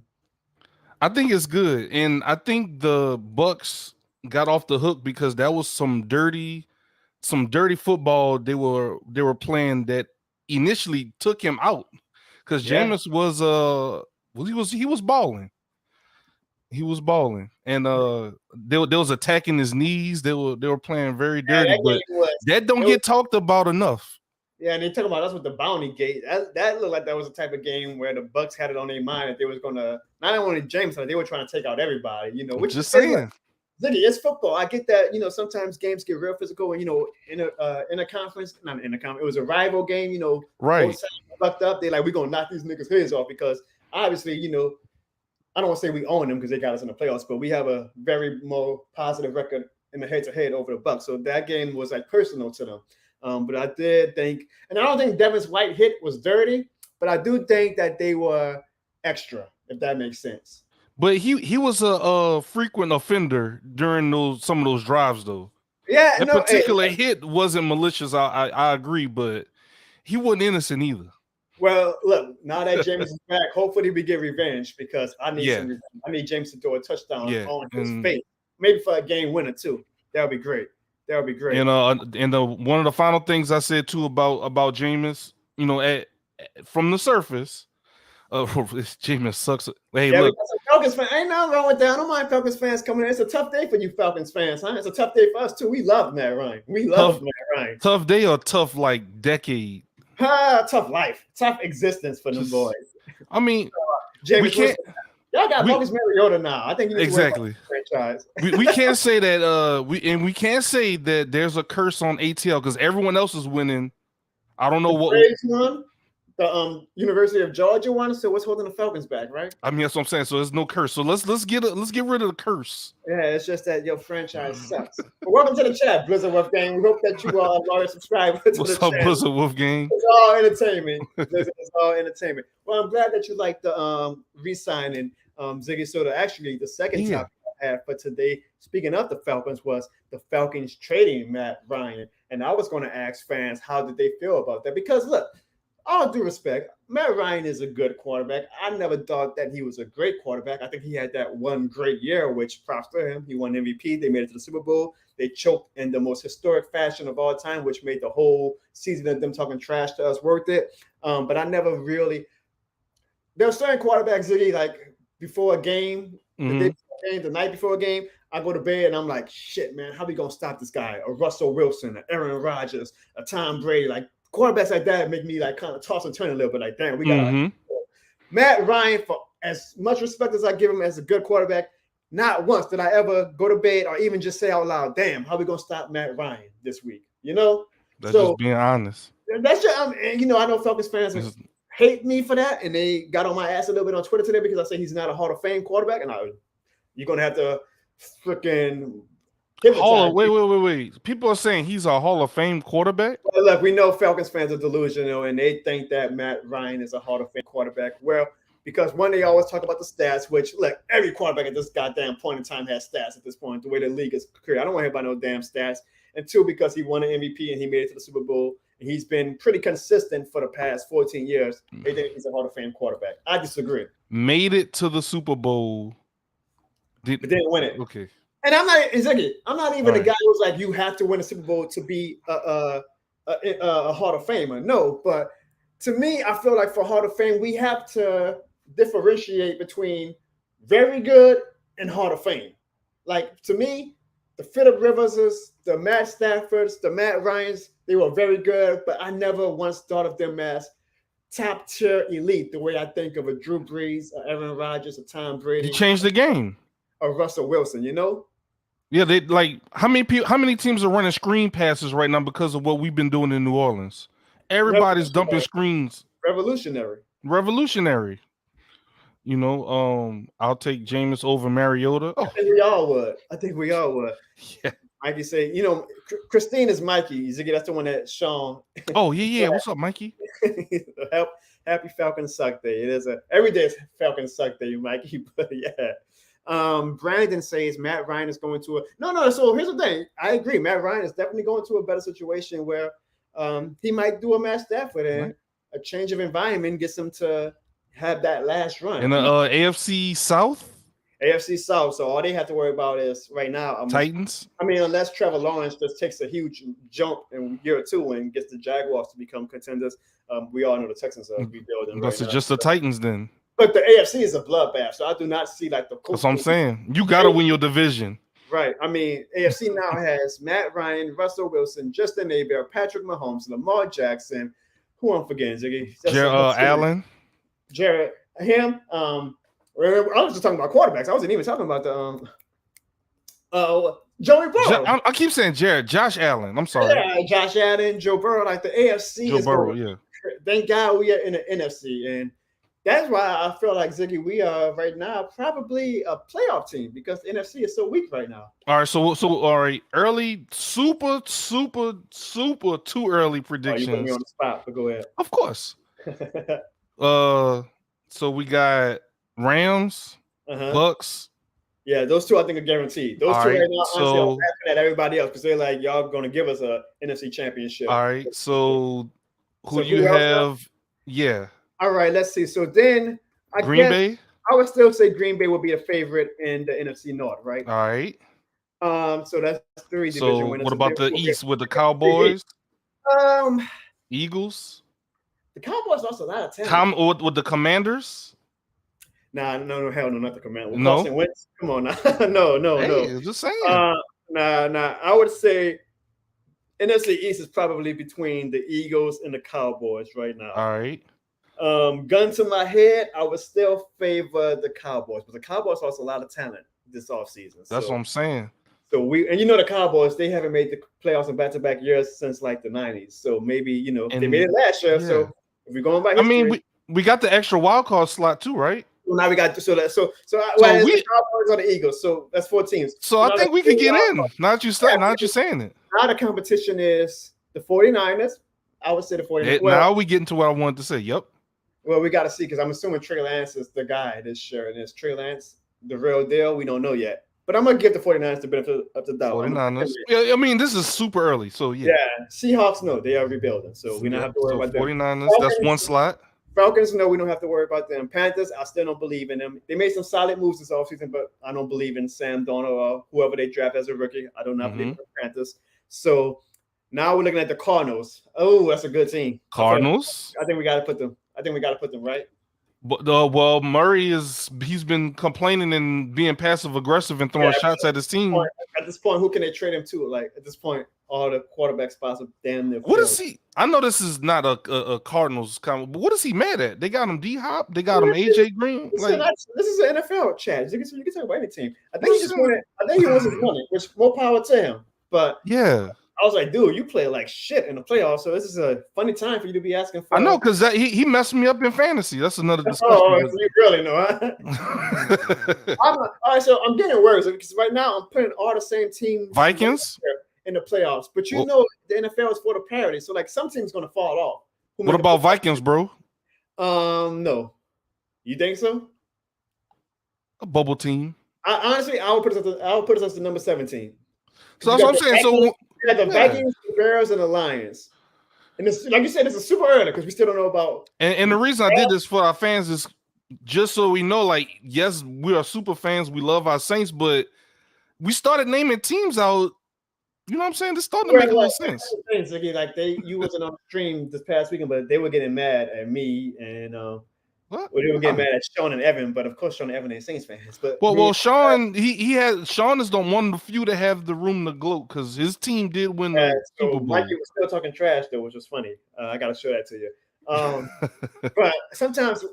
I think it's good, and I think the Bucs got off the hook because that was some dirty football they were playing that initially took him out because Jameis was balling. He was balling, and they was attacking his knees. They were playing very dirty, but that don't get talked about enough. Yeah, and they talk about us with the bounty gate. That looked like that was a type of game where the Bucs had it on their mind that they was gonna not only James, they were trying to take out everybody. Which just saying. Ziggy, it's football. I get that. Sometimes games get real physical, and in a conference, not in a conference, it was a rival game. Right? Both sides fucked up. They we're gonna knock these niggas' heads off because obviously, I don't want to say we own them because they got us in the playoffs, but we have a very more positive record in the head-to-head over the Bucs. So that game was personal to them. But I did think, and I don't think Devin White's hit was dirty, but I do think that they were extra, if that makes sense. But he was a frequent offender during some of those drives, though. Yeah, that particular hit wasn't malicious. I agree, but he wasn't innocent either. Well, look, now that James is back, hopefully we get revenge because I need some revenge. I need James to throw a touchdown on his face, maybe for a game winner too. That would be great. That would be great. And one of the final things I said too about Jameis, from the surface, Jameis sucks. Hey, look, Falcons fan, ain't nothing wrong with that. I don't mind Falcons fans coming in. It's a tough day for you Falcons fans, huh? It's a tough day for us too. We love Matt Ryan. We love Matt Ryan. Tough day or tough decade. Tough life, tough existence for them boys. I mean, James Winston, y'all got Marcus Mariota now. I think exactly. Franchise. we can't say that. We can't say that there's a curse on ATL because everyone else is winning. I don't know what. The University of Georgia won, so what's holding the Falcons back, right? I mean, that's what I'm saying. So there's no curse. So let's get rid of the curse. Yeah, it's just that your franchise sucks. But welcome to the chat, Blizzard Wolfgang. We hope that you all are subscribed to What's the up, chat. Blizzard Wolfgang? It's all entertainment. It's all entertainment. Well, I'm glad that you like the re-signing Ziggy Soda. Actually, the second topic I had for today, speaking of the Falcons, was the Falcons trading Matt Ryan. And I was going to ask fans, how did they feel about that? Because look, all due respect, Matt Ryan is a good quarterback. I never thought that he was a great quarterback. I think he had that one great year, which props to him. He won MVP. They made it to the Super Bowl. They choked in the most historic fashion of all time, which made the whole season of them talking trash to us worth it. But I never really – there were certain quarterbacks, Ziggy, before a game, the night before a game, I go to bed and I'm like, shit, man, how we going to stop this guy? A Russell Wilson, a Aaron Rodgers, a Tom Brady, quarterbacks like that make me kind of toss and turn a little bit. Damn, we got Matt Ryan. For as much respect as I give him as a good quarterback, not once did I ever go to bed or even just say out loud, "Damn, how we gonna stop Matt Ryan this week?" That's So just being honest. that's just, I know Falcons fans hate me for that, and they got on my ass a little bit on Twitter today because I say he's not a Hall of Fame quarterback, and you're gonna have to freaking Wait. People are saying he's a Hall of Fame quarterback. Well, look, we know Falcons fans are delusional, and they think that Matt Ryan is a Hall of Fame quarterback. Well, because one, they always talk about the stats, which, look, every quarterback at this goddamn point in time has stats at this point, the way the league is created. I don't want to hear about no damn stats. And two, because he won an MVP and he made it to the Super Bowl, and he's been pretty consistent for the past 14 years. They think he's a Hall of Fame quarterback. I disagree. Made it to the Super Bowl. But didn't win it. Okay. And I'm not even the guy who's like, you have to win a Super Bowl to be a Hall of Famer. No, but to me, I feel like for Hall of Fame, we have to differentiate between very good and Hall of Fame. Like, to me, the Phillip Riverses, the Matt Staffords, the Matt Ryans, they were very good, but I never once thought of them as top tier elite, the way I think of a Drew Brees, a Aaron Rodgers, a Tom Brady. He changed the game. Or Russell Wilson, Yeah, they like how many teams are running screen passes right now because of what we've been doing in New Orleans? Everybody's dumping screens. Revolutionary. I'll take Jameis over Mariota. I think we all would. Yeah. Mikey say, Christine is Mikey. Ziggy, that's the one that Sean. Oh, yeah. What's up, Mikey? Happy Falcon Suck Day. It is every day is Falcon Suck Day, Mikey. But yeah. Brandon says Matt Ryan is going to no. So here's the thing. I agree. Matt Ryan is definitely going to a better situation where he might do a Matt Stafford and a change of environment gets him to have that last run. In the AFC South? AFC South. So all they have to worry about is right now Titans. I mean, unless Trevor Lawrence just takes a huge jump in year two and gets the Jaguars to become contenders. We all know the Texans are rebuilding. That's just the Titans then. But the AFC is a bloodbath, so I do not see like the. That's what I'm saying. You got to win your division. Right. I mean, AFC now has Matt Ryan, Russell Wilson, Justin Herbert, Patrick Mahomes, Lamar Jackson. Who I'm forgetting, Ziggy? Allen. Jared. Him. I was just talking about quarterbacks. I wasn't even talking about the Joey Burrow. I keep saying Jared. Josh Allen. I'm sorry. Yeah, Josh Allen, Joe Burrow. Like the AFC Joe is Burrow, going. Thank God we are in the NFC, and that's why I feel like, Ziggy, we are right now probably a playoff team because the NFC is so weak right now. All right, so all right, early, super too early predictions. You put me on the spot, but go ahead. Of course. So we got Rams, Bucks. Yeah, those two I think are guaranteed. Those two right now, honestly, so, I'm laughing at everybody else because they're like, y'all going to give us a NFC championship. All right, so who you have? Yeah. All right, let's see. So then Green Bay? I would still say Green Bay will be a favorite in the NFC North, right? All right. So that's 3 division winners. What about the East with the Cowboys? Eagles? The Cowboys lost a lot of talent. With the Commanders? Hell no, not the Commanders. No? Come on now. no. Just saying. I would say NFC East is probably between the Eagles and the Cowboys right now. All right. Gun to my head, I would still favor the Cowboys, but the Cowboys lost a lot of talent this offseason. That's what I'm saying. So the Cowboys, they haven't made the playoffs in back-to-back years since like the 90s. So maybe, they made it last year. Yeah. So if we're going by history, I mean, we got the extra wild card slot too, right? Well, now we got the Cowboys or the Eagles. So that's 4 teams. So I think we can get in. Not you saying it. Now the competition is the 49ers. I would say the 49ers. Now we get into what I wanted to say. Yep. Well, we got to see because I'm assuming Trey Lance is the guy this year. And is Trey Lance the real deal? We don't know yet. But I'm going to give the 49ers the benefit of the doubt. 49ers. Yeah, I mean, this is super early. So, yeah. Yeah. Seahawks, no, they are rebuilding. So we don't have to worry about them. 49ers, that's one slot. Falcons, no, we don't have to worry about them. Panthers, I still don't believe in them. They made some solid moves this offseason, but I don't believe in Sam Darnold or whoever they draft as a rookie. I do not believe in the Panthers. So now we're looking at the Cardinals. Oh, that's a good team. Cardinals? I think we got to put them. Right. But Murray he's been complaining and being passive aggressive and throwing shots at his team. At this point, who can they trade him to? Like at this point, all the quarterback spots are damn near. What is he? I know this is not a Cardinals comment, but what is he mad at? They got him D-Hop. They got him AJ Green. This is an NFL chat. You can talk about any team. I think he wants his money, which more power to him. But yeah, I was like, dude, you play like shit in the playoffs, so this is a funny time for you to be asking for. I know, because he messed me up in fantasy. That's another discussion. Oh, so you really know, huh? All right, so I'm getting worse because right now I'm putting all the same teams Vikings in the playoffs, but you know the NFL is for the parity, so like some teams gonna fall off. What about Vikings, bro? No, you think so? A bubble team. Honestly, I would put us as the number 17. So that's what I'm saying. So you got the Vikings, the Bears, and the Lions. And it's, like you said, it's a super early because we still don't know about. And the reason I did this for our fans is just so we know, like, yes, we are super fans. We love our Saints, but we started naming teams out. You know what I'm saying? This starting to make a little sense. Like you wasn't on the stream this past weekend, but they were getting mad at me and What? Well, they were getting mad at Sean and Evan, but of course Sean and Evan ain't Saints fans. But well, Sean Sean is the one of the few to have the room to gloat because his team did win the Super Bowl. Mikey was still talking trash though, which was funny. I got to show that to you. But sometimes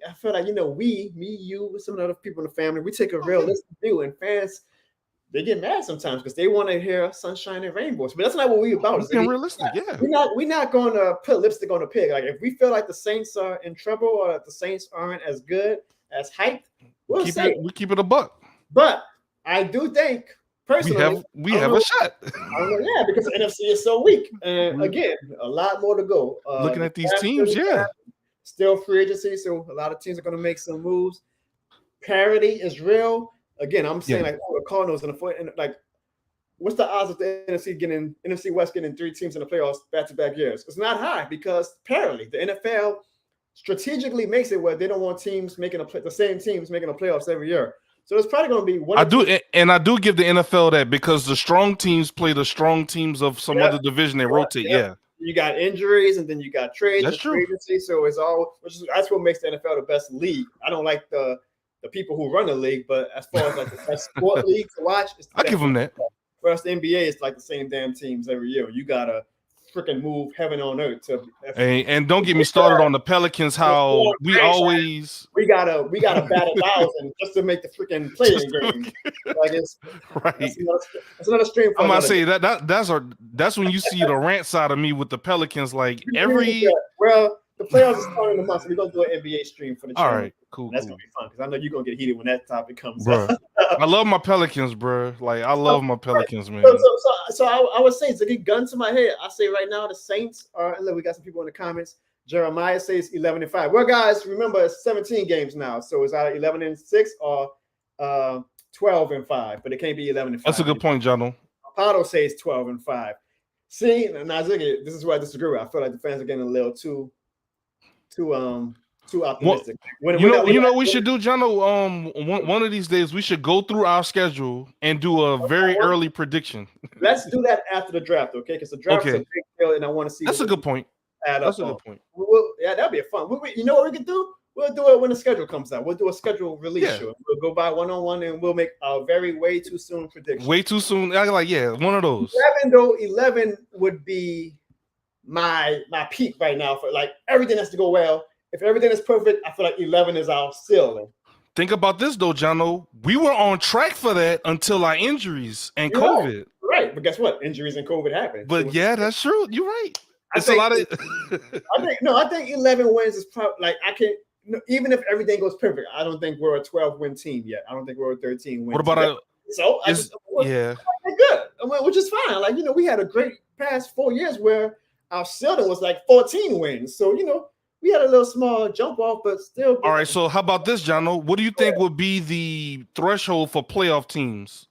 I feel like me, you, some of the other people in the family, we take a realistic view, and fans they get mad sometimes because they want to hear sunshine and rainbows. But that's not what we're about. It's being realistic, yeah. We're not going to put lipstick on a pig. Like if we feel like the Saints are in trouble or that the Saints aren't as good as hyped, we'll say it. We keep it a buck. But I do think personally we have a shot. Yeah, because the NFC is so weak. And again, a lot more to go. Looking at these teams, still free agency, so a lot of teams are going to make some moves. Parity is real. Again, I'm saying like the Cardinals and like, what's the odds of the NFC West getting 3 teams in the playoffs back-to-back years? It's not high because parity. The NFL strategically makes it where they don't want teams the same teams making the playoffs every year. So it's probably going to be one. I do give the NFL that because the strong teams play the strong teams of some other division. They rotate. Yeah. You got injuries and then you got trades. That's true. Agency, so it's all that's what makes the NFL the best league. I don't like the people who run the league, but as far as like the best sport league to watch, I give them that. Whereas the NBA is like the same damn teams every year. You gotta freaking move heaven on earth to. And don't get me started on the Pelicans. How we gotta bat 1,000 just to make the freaking playing game. Like it's right. That's another stream. I'm gonna say that's when you see the rant side of me with the Pelicans. Like the playoffs is starting in the month, so we're gonna do an NBA stream for the channel. All right, cool. That's gonna be fun because I know you're gonna get heated when that topic comes up. I love my Pelicans, bro. Like I love my Pelicans, man. So I would say to get gun to my head, I say right now the Saints are. Look, we got some people in the comments. Jeremiah says 11-5. Well, guys, remember it's 17 games now, so it's either 11-6 or 12-5, but it can't be 11-5. That's a good point, John. Pato says 12-5. See, now this is where I disagree with. I feel like the fans are getting a little too optimistic. You know what we should do, John? One of these days we should go through our schedule and do a very early prediction. Let's do that after the draft, okay? Because the draft is a big deal, and I want to see. That's a good point. That's a good point. That'd be a fun. You know what we can do? We'll do it when the schedule comes out. We'll do a schedule release show. We'll go by one-on-one and we'll make a way too soon prediction. Way too soon. One of those. 11 would be my peak right now for like everything has to go well. If everything is perfect, I feel like 11 is our ceiling. Think about this though, Jono. We were on track for that until our injuries and COVID. Right, but guess what? Injuries and COVID happened. But that's true. You're right. I think 11 wins is probably like even if everything goes perfect, I don't think we're a 12-win team yet. I don't think we're a 13-win. What about good? Which is fine. Like we had a great past 4 years where our ceiling was like 14 wins. So we had a little small jump off, but still. All right. So how about this, Jono? What do you think would be the threshold for playoff teams?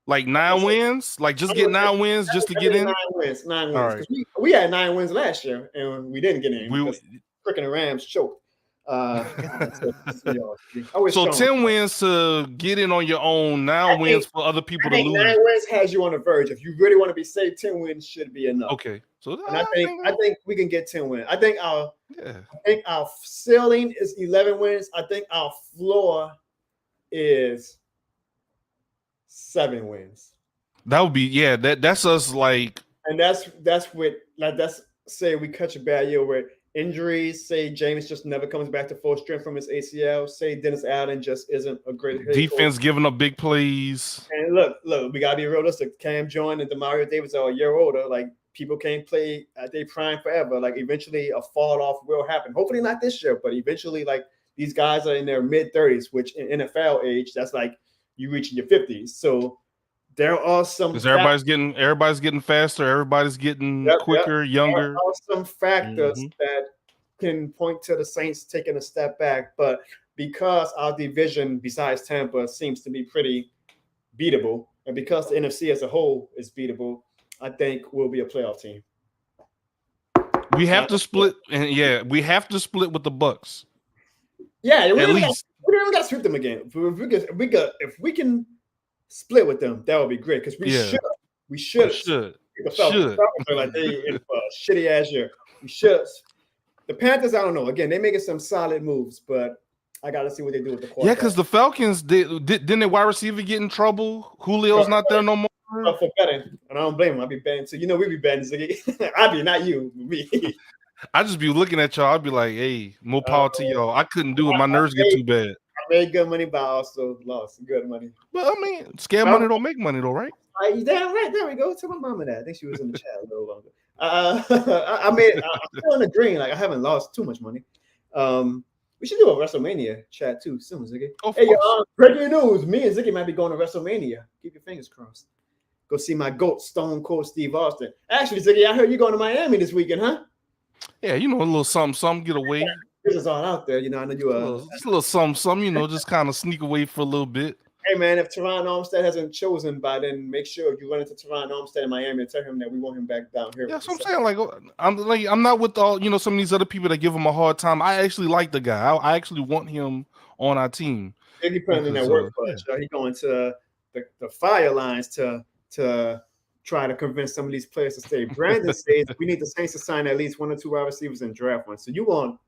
Like 9 wins? Like just get 9 wins just to get in? 9 wins. 9 wins. Right. We had 9 wins last year, and we didn't get in. Freaking Rams choked. So 10 wins to get in on your own, 9 wins for other people to lose. 9 wins has you on the verge. If you really want to be safe, 10 wins should be enough. Okay. So I think we can get 10 wins. I think our ceiling is 11 wins. I think our floor is 7 wins. That would be that's us like, and that's what like that's say we catch a bad year where injuries, say Jameis just never comes back to full strength from his ACL, say Dennis Allen just isn't a great head Defense coach. giving up big plays. And look, we gotta be realistic. Cam Jordan and Demario Davis are a year older. Like people can't play at their prime forever. Like eventually a fall off will happen. Hopefully not this year, but eventually, like these guys are in their mid-30s, which in NFL age, that's like you reaching your 50s. So there are some Because everybody's getting faster, everybody's getting quicker, younger. There are some factors that can point to the Saints taking a step back, but because our division, besides Tampa, seems to be pretty beatable, and because the NFC as a whole is beatable, I think we'll be a playoff team. We have to split, and we have to split with the Bucks. Yeah, at least we don't got to sweep them again. If we can split with them, that would be great because we should. The Falcons are like they in a shitty ass year. We should. The Panthers, I don't know. Again, they making some solid moves, but I got to see what they do with the quarterback. Yeah, because the Falcons didn't their wide receiver get in trouble? Julio's not there no more. For betting, and I don't blame him. I'll be betting too. You know, we be betting, Ziggy. I be not you, me. I just be looking at y'all. I'd be like, hey, more power to y'all. I couldn't do it. My nerves get too bad. I made good money, but I also lost good money. Well, I mean, scam money don't make money though, right? Damn right. There we go. Tell my mama that. I think she was in the chat a little longer. I'm still in the green. Like I haven't lost too much money. We should do a WrestleMania chat too soon, Ziggy. Hey, breaking news. Me and Ziggy might be going to WrestleMania. Keep your fingers crossed. Go see my GOAT, Stone Cold Steve Austin. Actually, Ziggy, I heard you going to Miami this weekend, huh? Yeah, you know, a little something, get away. This is all out there, you know. I know you just a little something, you know, just kind of sneak away for a little bit. Hey man, if Teron Armstead hasn't chosen by then, make sure if you run into Teron Armstead in Miami and tell him that we want him back down here. Yeah, that's what I'm saying. I'm not with all, you know, some of these other people that give him a hard time. I actually like the guy. I actually want him on our team. He put in that work for us. He going to the fire lines to try to convince some of these players to stay. Brandon says we need the Saints to sign at least 1 or 2 wide receivers and draft one. So you want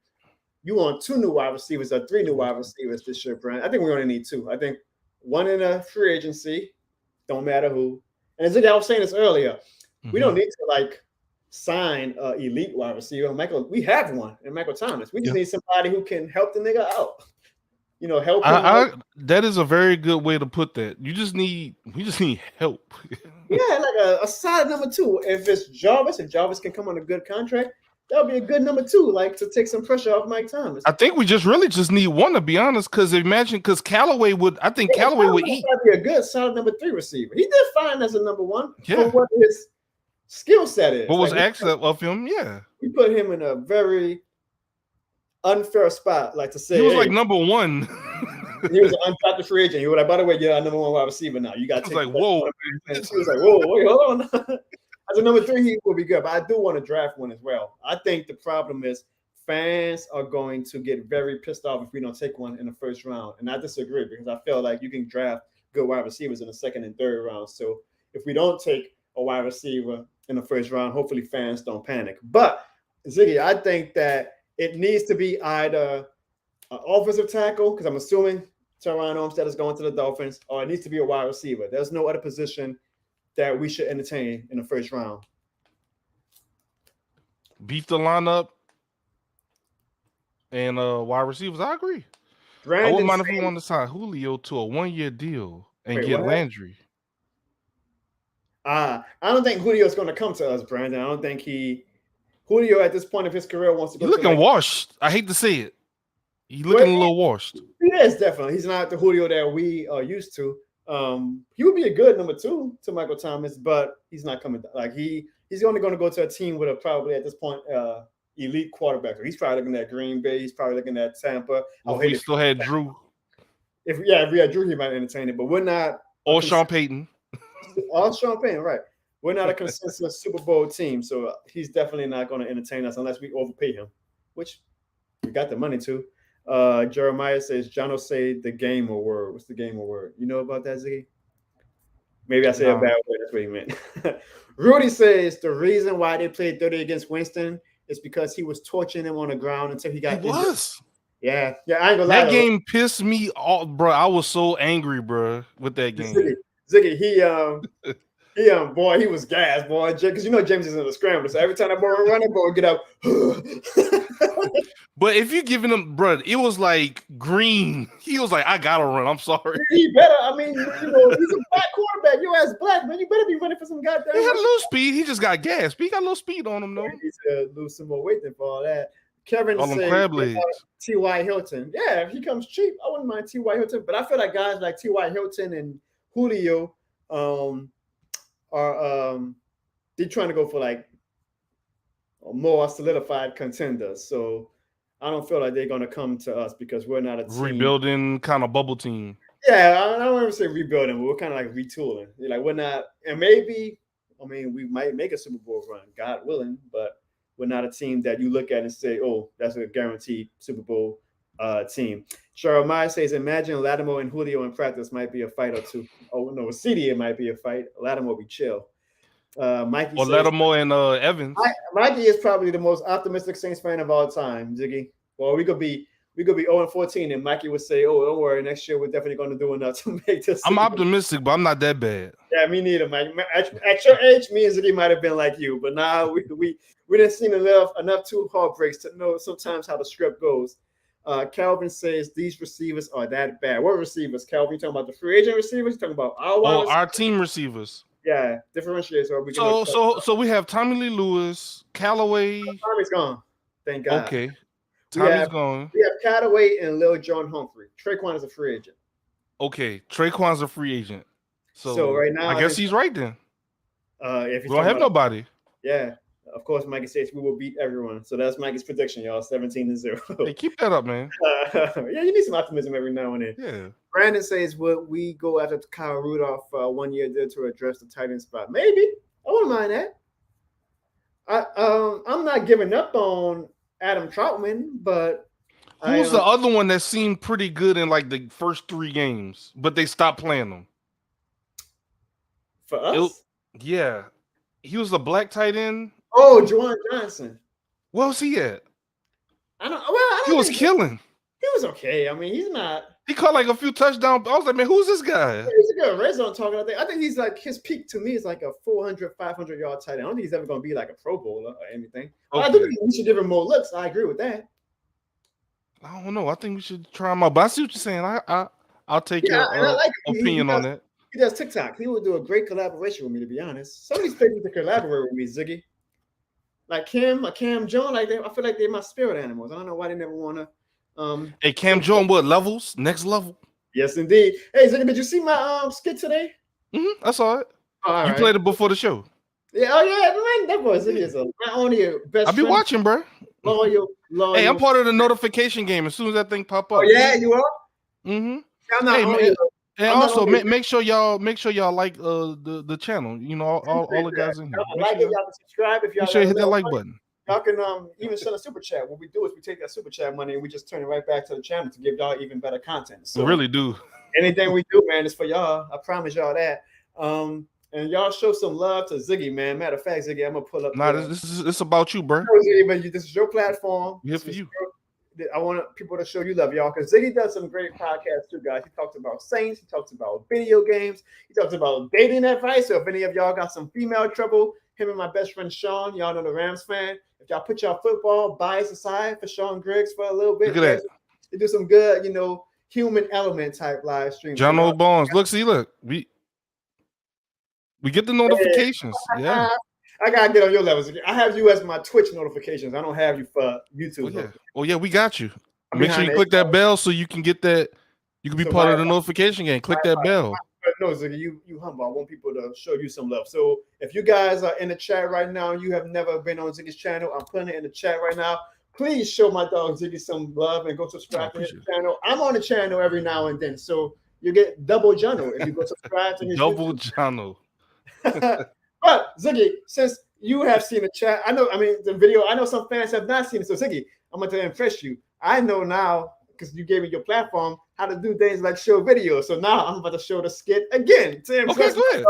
2 new wide receivers or 3 new wide receivers this year, Brandon? I think we only need 2. I think 1 in a free agency, don't matter who. And as I was saying this earlier, we don't need to like sign an elite wide receiver. We have one in Michael Thomas. We just need somebody who can help the nigga out. You know, help him. That is a very good way to put that. We just need help. Yeah, like a solid number 2. If it's Jarvis, if Jarvis can come on a good contract, that would be a good number 2, like to take some pressure off Mike Thomas. I think we really just need 1, to be honest, because Callaway would eat. Be a good solid number 3 receiver. He did fine as a number 1 for what his skill set is. What was asked of him? Yeah, we put him in a very unfair spot, like to say he was like number 1. He was an undrafted free agent. He was like, by the way, you're our number 1 wide receiver now. You got to take like, whoa. He was like, whoa, wait, hold on. As a number 3, he will be good, but I do want to draft one as well. I think the problem is fans are going to get very pissed off if we don't take one in the first round, and I disagree because I feel like you can draft good wide receivers in the 2nd and 3rd round. So if we don't take a wide receiver in the first round, hopefully fans don't panic. But Ziggy, I think that it needs to be either an offensive tackle, because I'm assuming Teron Armstead is going to the Dolphins, or it needs to be a wide receiver. There's no other position that we should entertain in the first round. Beef the lineup and wide receivers. I agree. I wouldn't mind if we want to sign Julio to a 1-year deal and get Landry. I don't think Julio's going to come to us, Brandon. I don't think Julio at this point of his career wants to go. He's looking washed. I hate to say it. He's looking a little washed. He is definitely. He's not the Julio that we are used to. He would be a good number 2 to Michael Thomas, but he's not coming. Like he's only going to go to a team with a probably at this point elite quarterback. He's probably looking at Green Bay. He's probably looking at Tampa. If we still had Drew. If we had Drew, he might entertain it, but we're not. Or Sean Payton. Or Sean Payton, right? We're not a consensus Super Bowl team, so he's definitely not going to entertain us unless we overpay him, which we got the money to. Jeremiah says, John will say the game or word. What's the game or word? You know about that, Ziggy? Maybe I said a bad word. That's what he meant. Rudy says the reason why they played 30 against Winston is because he was torching him on the ground until he got injured. Was. Yeah. I ain't gonna lie. That game pissed me off, bro. I was so angry, bro, with that game. Ziggy, he was gassed, boy. Because you know James is in the scramble, so every time that boy run, that boy would get up. But if you giving him, bro, it was like green. He was like, I gotta run. I'm sorry. He better. I mean, he's a black quarterback. Your ass black, man. You better be running for some goddamn. He had a little speed. He just got gas. But he got a little speed on him, though. He needs to lose some more weight than for all that. Kevin All them said crab legs. T.Y. Hilton. Yeah, if he comes cheap, I wouldn't mind T.Y. Hilton. But I feel like guys like T.Y. Hilton and Julio are they're trying to go for like more solidified contenders. So I don't feel like they're going to come to us because we're not a team. Rebuilding kind of bubble team. Yeah, I don't want to say rebuilding, but we're kind of like retooling. Like we're not, and maybe, I mean, we might make a Super Bowl run, God willing, but we're not a team that you look at and say, oh, that's a guaranteed Super Bowl team. Cheryl Meyer says, imagine Lattimore and Julio in practice might be a fight or two. Oh, no, with CD, it might be a fight. Lattimore will be chill. Mikey or says, Lattimore and Evans. Mikey is probably the most optimistic Saints fan of all time, Ziggy. Well, we could be 0-14, and Mikey would say, "Oh, don't worry, next year we're definitely going to do enough to make this." I'm optimistic, but I'm not that bad. Yeah, me neither, Mike. At your age, me and Ziggy might have been like you, but now we didn't seen enough two heartbreaks to know sometimes how the script goes. Calvin says these receivers are that bad. What receivers, Calvin? You talking about the free agent receivers? You talking about our team receivers? Yeah, differentiates. Are we so we have Tommy Lee Lewis, Callaway. Tommy's gone. Thank God. Okay. Tommy's gone. We have Callaway and Lil John Humphrey. Traquan is a free agent. Okay, Traquan's a free agent. So right now, I guess he's right then. If we don't have nobody. Yeah, of course, Mikey says we will beat everyone. So that's Mikey's prediction, y'all. 17-0. Hey, keep that up, man. Yeah, you need some optimism every now and then. Yeah. Brandon says, "Would we go after Kyle Rudolph 1 year deal to address the tight end spot? Maybe. I wouldn't mind that. I'm not giving up on Adam Troutman, but who's the other one that seemed pretty good in like the first 3 games, but they stopped playing them? For us? Yeah. He was the black tight end. Oh, Juwan Johnson. Where's he at? He was killing. He was okay. I mean, he's not. He caught like a few touchdowns. I was like, man, who's this guy? He's a good red zone target. I think he's like his peak to me is like a 400, 500 yard tight end. I don't think he's ever going to be like a Pro Bowler or anything. Okay. I do think we should give him more looks. I agree with that. I don't know. I think we should try him out. But I see what you're saying. I'll take your opinion on that. He does TikTok. He would do a great collaboration with me, to be honest. Some of these people to collaborate with me, Ziggy. Like Cam Jones, I feel like they're my spirit animals. I don't know why they never want to. Hey, Cam Jones, what levels? Next level? Yes, indeed. Hey, Ziggy, did you see my skit today? Mm-hmm, I saw it. You played it before the show. Yeah, man, that boy Ziggy is not only your best I'll be watching, bro. Loyal. Hey, I'm part of the notification game as soon as that thing pop up. Oh, yeah, you are? Mm-hmm. And also make sure y'all like the channel. You know, all the guys in here. Like it, y'all can subscribe if y'all make sure you hit that like button. Y'all can even send a super chat. What we do is we take that super chat money and we just turn it right back to the channel to give y'all even better content. So we really do. Anything we do, man, is for y'all. I promise y'all that. And y'all show some love to Ziggy, man. Matter of fact, Ziggy, I'm gonna pull up. This about you, bro. This is your platform. Here for you. I want people to show you love, y'all, because Ziggy does some great podcasts too, guys. He talks about Saints. He talks about video games. He talks about dating advice. So if any of y'all got some female trouble, him and my best friend Sean, y'all know the Rams fan. If y'all put y'all football bias aside for Sean Griggs for a little bit, look at that. They do some good, human element type live stream. John O'Bones. Look, we get the notifications. Yeah. I gotta get on your levels. I have you as my Twitch notifications. I don't have you for YouTube. Oh yeah, we got you. Make sure you click that bell so you can get that. You can be part of the notification game. Click that bell. No, Ziggy, you humble. I want people to show you some love. So if you guys are in the chat right now and you have never been on Ziggy's channel, I'm putting it in the chat right now. Please show my dog Ziggy some love and go subscribe to his channel. I'm on the channel every now and then, so you get double channel if you go subscribe to his double channel. But Ziggy, since you have seen the chat, the video, I know some fans have not seen it. So Ziggy, I'm going to impress you. I know now, because you gave me your platform, how to do things like show videos. So now I'm about to show the skit again to impress you.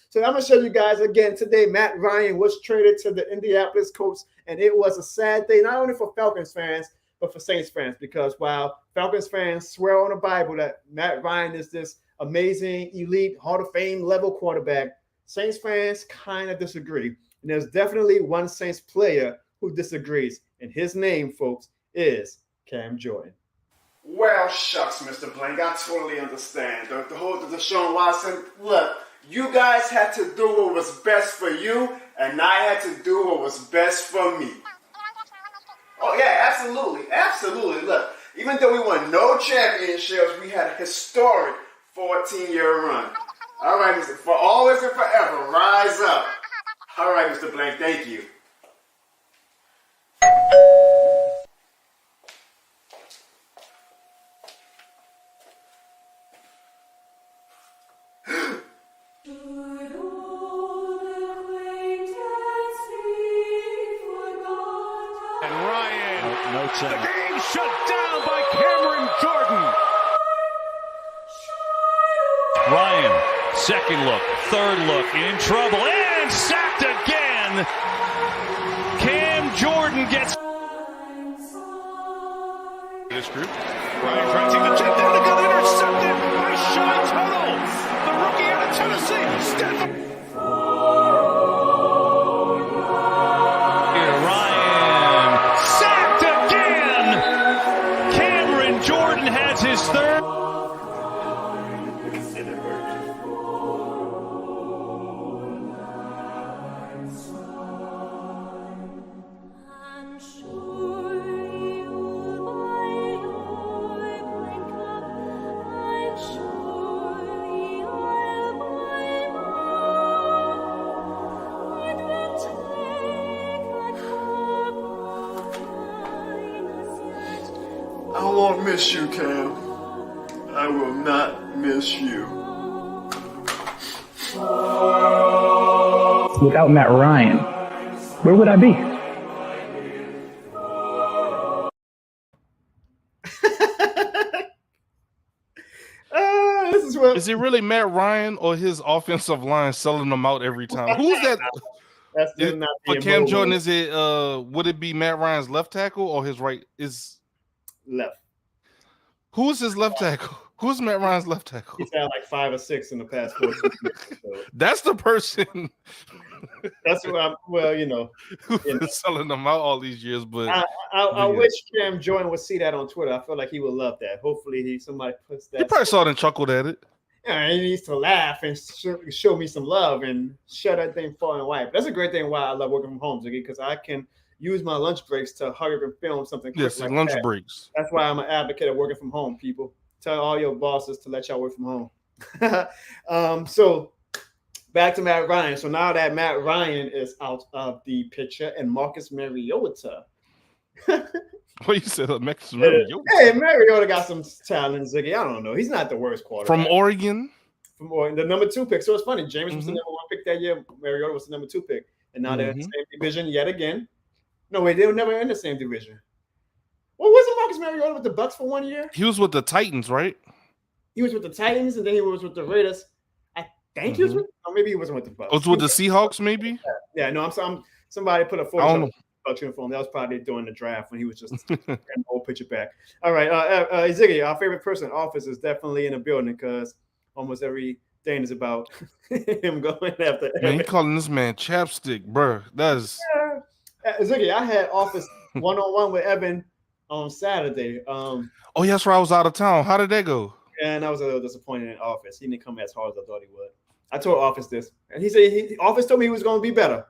So I'm going to show you guys again today. Matt Ryan was traded to the Indianapolis Colts, and it was a sad day, not only for Falcons fans, but for Saints fans, because while Falcons fans swear on the Bible that Matt Ryan is this amazing, elite, Hall of Fame level quarterback, Saints fans kind of disagree. And there's definitely one Saints player who disagrees, And his name, folks, is Cam Jordan. Well, shucks, Mr. Blank. I totally understand. The whole Deshaun Watson, look, you guys had to do what was best for you, and I had to do what was best for me. Oh, yeah, absolutely. Absolutely. Look, even though we won no championships, we had a historic 14-year run. All right, Mr. For always and forever, rise up. All right, Mr. Blank, thank you. And Ryan, the game shut down by Cameron Jordan. Ryan, second look, third look, in trouble, and sacked again. Cam Jordan gets this group. Ryan trying to take the check down, the gun intercepted by Shy Tuttle, the rookie out of Tennessee. Ryan sacked again. Cameron Jordan has his third. I won't miss you, Cam. I will not miss you. Without Matt Ryan, where would I be? This is what Is it really Matt Ryan or his offensive line selling them out every time? Who's that? that's still not For being Cam moved. Jordan, is it would it be Matt Ryan's left tackle or his right? Left. Who's his left tackle? Who's Matt Ryan's left tackle? He's had like 5 or 6 in the past 4 years. So That's the person that's what I'm. Well, you know, who's been selling them out all these years. But I Yeah. wish Cam Jordan would see that on Twitter. I feel like he would love that. Hopefully, somebody puts that. he probably saw it and chuckled at it. Yeah, he needs to laugh and show me some love and shut that thing far and wide. That's a great thing why I love working from home, Ziggy, because I can use my lunch breaks to hurry up and film something quick. Yes, like lunch that. breaks. That's why I'm an advocate of working from home, people. Tell all your bosses to let y'all work from home. So back to Matt Ryan. So now that Matt Ryan is out of the picture and Marcus Mariota. What you said, Marcus Mariota? Hey, Mariota got some talent, Ziggy. I don't know. He's not the worst quarterback. From Oregon. From Oregon, the number 2 pick. So it's funny. Jameis was the Mhm. number 1 pick that year. Mariota was the number 2 pick. And now they're in the Mhm. same division yet again. No, wait, they were never in the same division. Well, wasn't Marcus Mariota with the Bucks for 1 year? He was with the Titans, right? He was with the Titans, and then he was with the Raiders. I think he was with, or maybe he wasn't with the Bucks. It was with the Seahawks, maybe. Yeah, no, I'm somebody put a I don't photo know. of Bucks uniform. That was probably during the draft when he was just an old picture back. All right, Ziggy, our favorite person in office is definitely in the building because almost every thing is about him going after. Man, he calling this man chapstick, bro. That's Ziggy, I had office one-on-one with Evan on Saturday. oh, yeah, that's where I was out of town. How did that go? And I was a little disappointed in office. He didn't come as hard as I thought he would. I told office this, and he said office told me he was going to be better,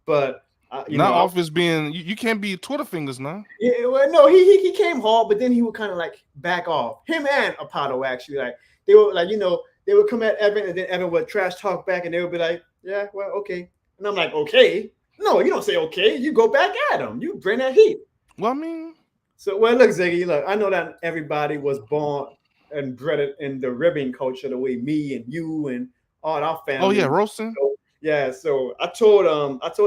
but Not office being you can't be Twitter fingers now. Yeah, well, no, he came hard, but then he would kind of like back off. Him and Apollo actually, like they were like, they would come at Evan, and then Evan would trash talk back, and they would be like, yeah, well, okay. And I'm like, okay. No, you don't say okay. You go back at him. You bring that heat. Well, I mean, So, well, look, Ziggy, look, I know that everybody was born and bred in the ribbing culture the way me and you and all our family. oh yeah, roasting. So, yeah, so I told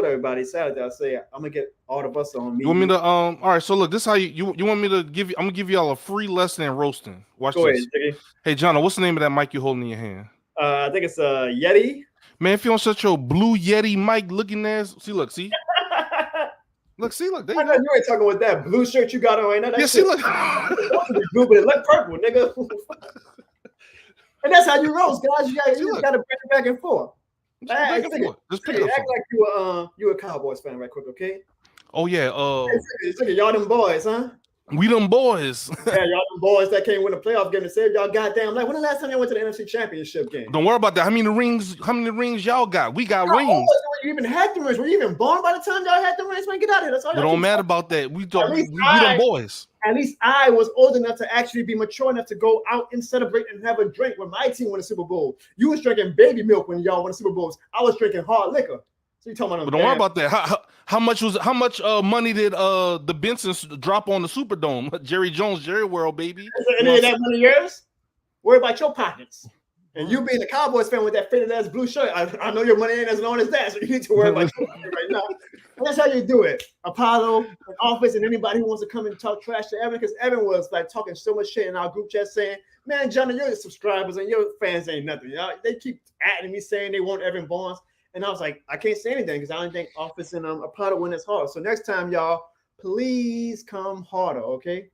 everybody Saturday, I say I'm gonna get all of us on me. You want me to all right, so look, this is how you want me to give you I'm gonna give y'all a free lesson in roasting. Watch Go this. ahead, Ziggy. Hey John, what's the name of that mic you're holding in your hand? I think it's a Yeti. Man, if you don't shut your blue Yeti mic looking ass, see, look, see, look, see, look, there I you know go. you ain't talking with that blue shirt you got on right now. That Yeah, see, shit- look. blue, but it look purple, nigga. And that's how you roast, guys. You See, just look. gotta bring it back and forth. Just back and Ziggy, forth. Just pick Ziggy, it act up. like you a Cowboys fan, right quick, okay? Oh yeah, Ziggy, y'all them boys, huh? we them boys. Yeah, y'all them boys that can't win a playoff game and save y'all goddamn life. When the last time y'all went to the NFC Championship game? Don't worry about that. How many rings y'all got? We got rings. When you even had the rings, were you even born by the time y'all had the rings? Man, get out of here. That's all. It don't matter about that. We them boys. At least I was old enough to actually be mature enough to go out and celebrate and have a drink when my team won a Super Bowl. You was drinking baby milk when y'all won the Super Bowls. I was drinking hard liquor. So you talking about? But don't worry about that. How much money did the Bensons drop on the Superdome? Jerry Jones, Jerry World, baby. Is there any of that money yours? Worry about your pockets. And you being a Cowboys fan with that fitted ass blue shirt, I know your money ain't as long as that, so you need to worry about your money right now. And that's how you do it. Apollo, an office, and anybody who wants to come and talk trash to Evan, because Evan was like talking so much shit in our group chat saying, "Man, Johnny, your subscribers and your fans ain't nothing. Y'all, they keep adding me saying they want Evan Barnes." And I was like, I can't say anything because I don't think Office and Apollo win as hard. So next time, y'all, please come harder, okay?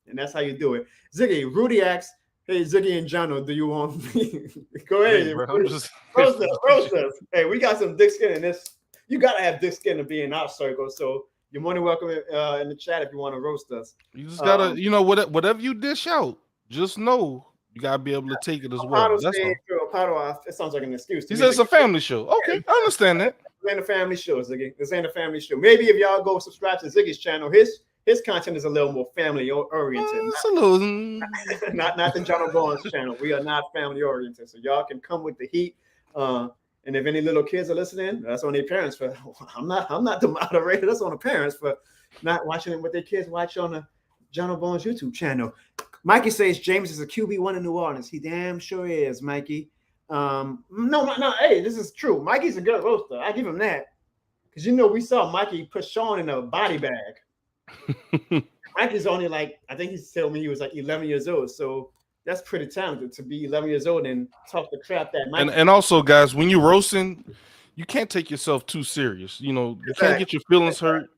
And that's how you do it. Ziggy, Rudy asks, "Hey, Ziggy and Jono, do you want me?" Go ahead. Hey, bro, roast us. Hey, we got some thick skin in this. You got to have thick skin to be in our circle. So you're more than welcome in the chat if you want to roast us. You just got to, whatever you dish out, just know you got to be able to take it as well. That's all. It sounds like an excuse. He said it's a family show. Okay, I understand that. This ain't a family show, Ziggy. This ain't a family show. Maybe if y'all go subscribe to Ziggy's channel, his content is a little more family oriented. It's a little... not the John Barnes channel. We are not family oriented, so y'all can come with the heat. And if any little kids are listening, that's on their parents. For I'm not the moderator. That's on the parents for not watching it with their kids. Watch on the John Barnes YouTube channel. Mikey says Jameis is a QB1 in New Orleans. He damn sure is, Mikey. No. Hey, this is true. Mikey's a good roaster. I give him that. Because we saw Mikey put Sean in a body bag. Mikey's only I think he told me he was 11 years old. So that's pretty talented to be 11 years old and talk the crap that Mikey. And also, guys, when you're roasting, you can't take yourself too serious. You can't get your feelings hurt.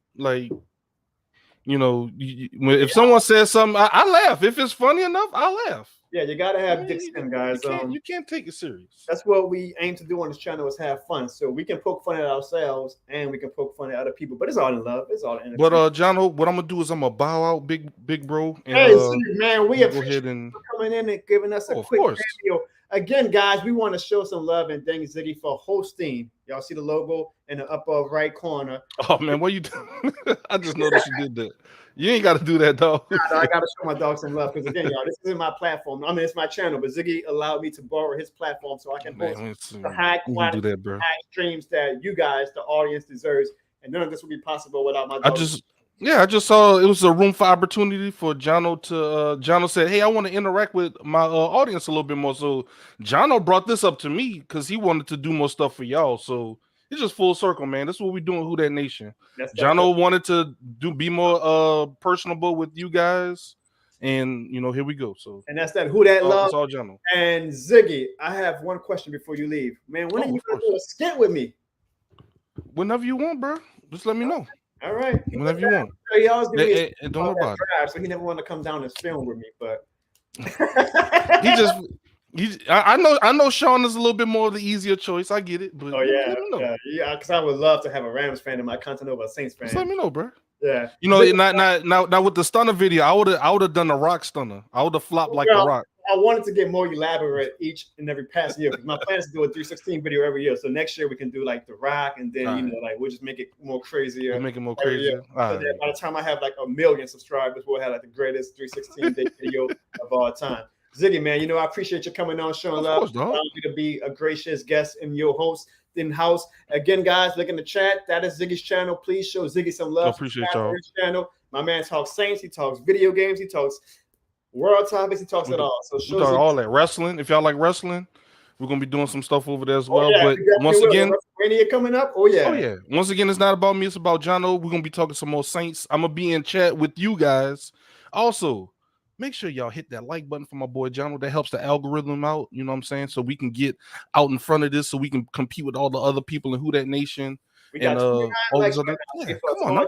If someone says something, I laugh. If it's funny enough, I'll laugh. Yeah, you gotta have thick skin, guys. You can't take it serious. That's what we aim to do on this channel is have fun. So we can poke fun at ourselves and we can poke fun at other people, but it's all in love. It's all in. But John, what I'm gonna do is I'm gonna bow out, big bro. And, hey, man, we appreciate you coming in and giving us a quick video. Again, guys, we want to show some love and thank Ziggy for hosting. Y'all see the logo in the upper right corner. Oh man, what you doing? I just noticed you did that. You ain't got to do that, dog. No, I got to show my dog some love because again, y'all, this isn't my platform. I mean, it's my channel, but Ziggy allowed me to borrow his platform so I can host the high quality, high streams that you guys, the audience, deserves. And none of this would be possible without my dog. I just saw it was a room for opportunity for Jono to. Jono said, "Hey, I want to interact with my audience a little bit more." So Jono brought this up to me because he wanted to do more stuff for y'all. So it's just full circle, man. That's what we're doing. Who That Nation. Jono wanted to be more personable with you guys, and here we go. So and that's that. Who That Love. It's all Jono. And Ziggy, I have one question before you leave, man. When are you going to do a skit with me? Whenever you want, bro. Just let me know. All right. Whenever you want. He always gives me don't worry about it. So he never wanted to come down and film with me, but I know Sean is a little bit more of the easier choice. I get it, but yeah, because I would love to have a Rams fan in my content over a Saints fan. Just let me know, bro. Yeah, not with the stunner video. I would have done a rock stunner. I would have flopped like a rock. I wanted to get more elaborate each and every past year. My plan is to do a 316 video every year. So next year we can do the rock, and then we'll just make it more crazier. We'll make it more crazier. So then by the time I have 1 million subscribers, we'll have the greatest 316 day video of all time. Ziggy, man, I appreciate you coming on, showing love. Allowing you to be a gracious guest in your house. Again, guys, look in the chat. That is Ziggy's channel. Please show Ziggy some love. I appreciate y'all. Channel. My man talks Saints. He talks video games. He talks world topics. He talks it all. So show all that wrestling. If y'all like wrestling, we're gonna be doing some stuff over there as well. But once again, WrestleMania coming up. Oh yeah. Once again, it's not about me. It's about Jono. We're gonna be talking some more Saints. I'm gonna be in chat with you guys. Also, make sure y'all hit that like button for my boy Jono. That helps the algorithm out. You know what I'm saying? So we can get out in front of this, so we can compete with all the other people in Who That Nation and all these other. Yeah, come on,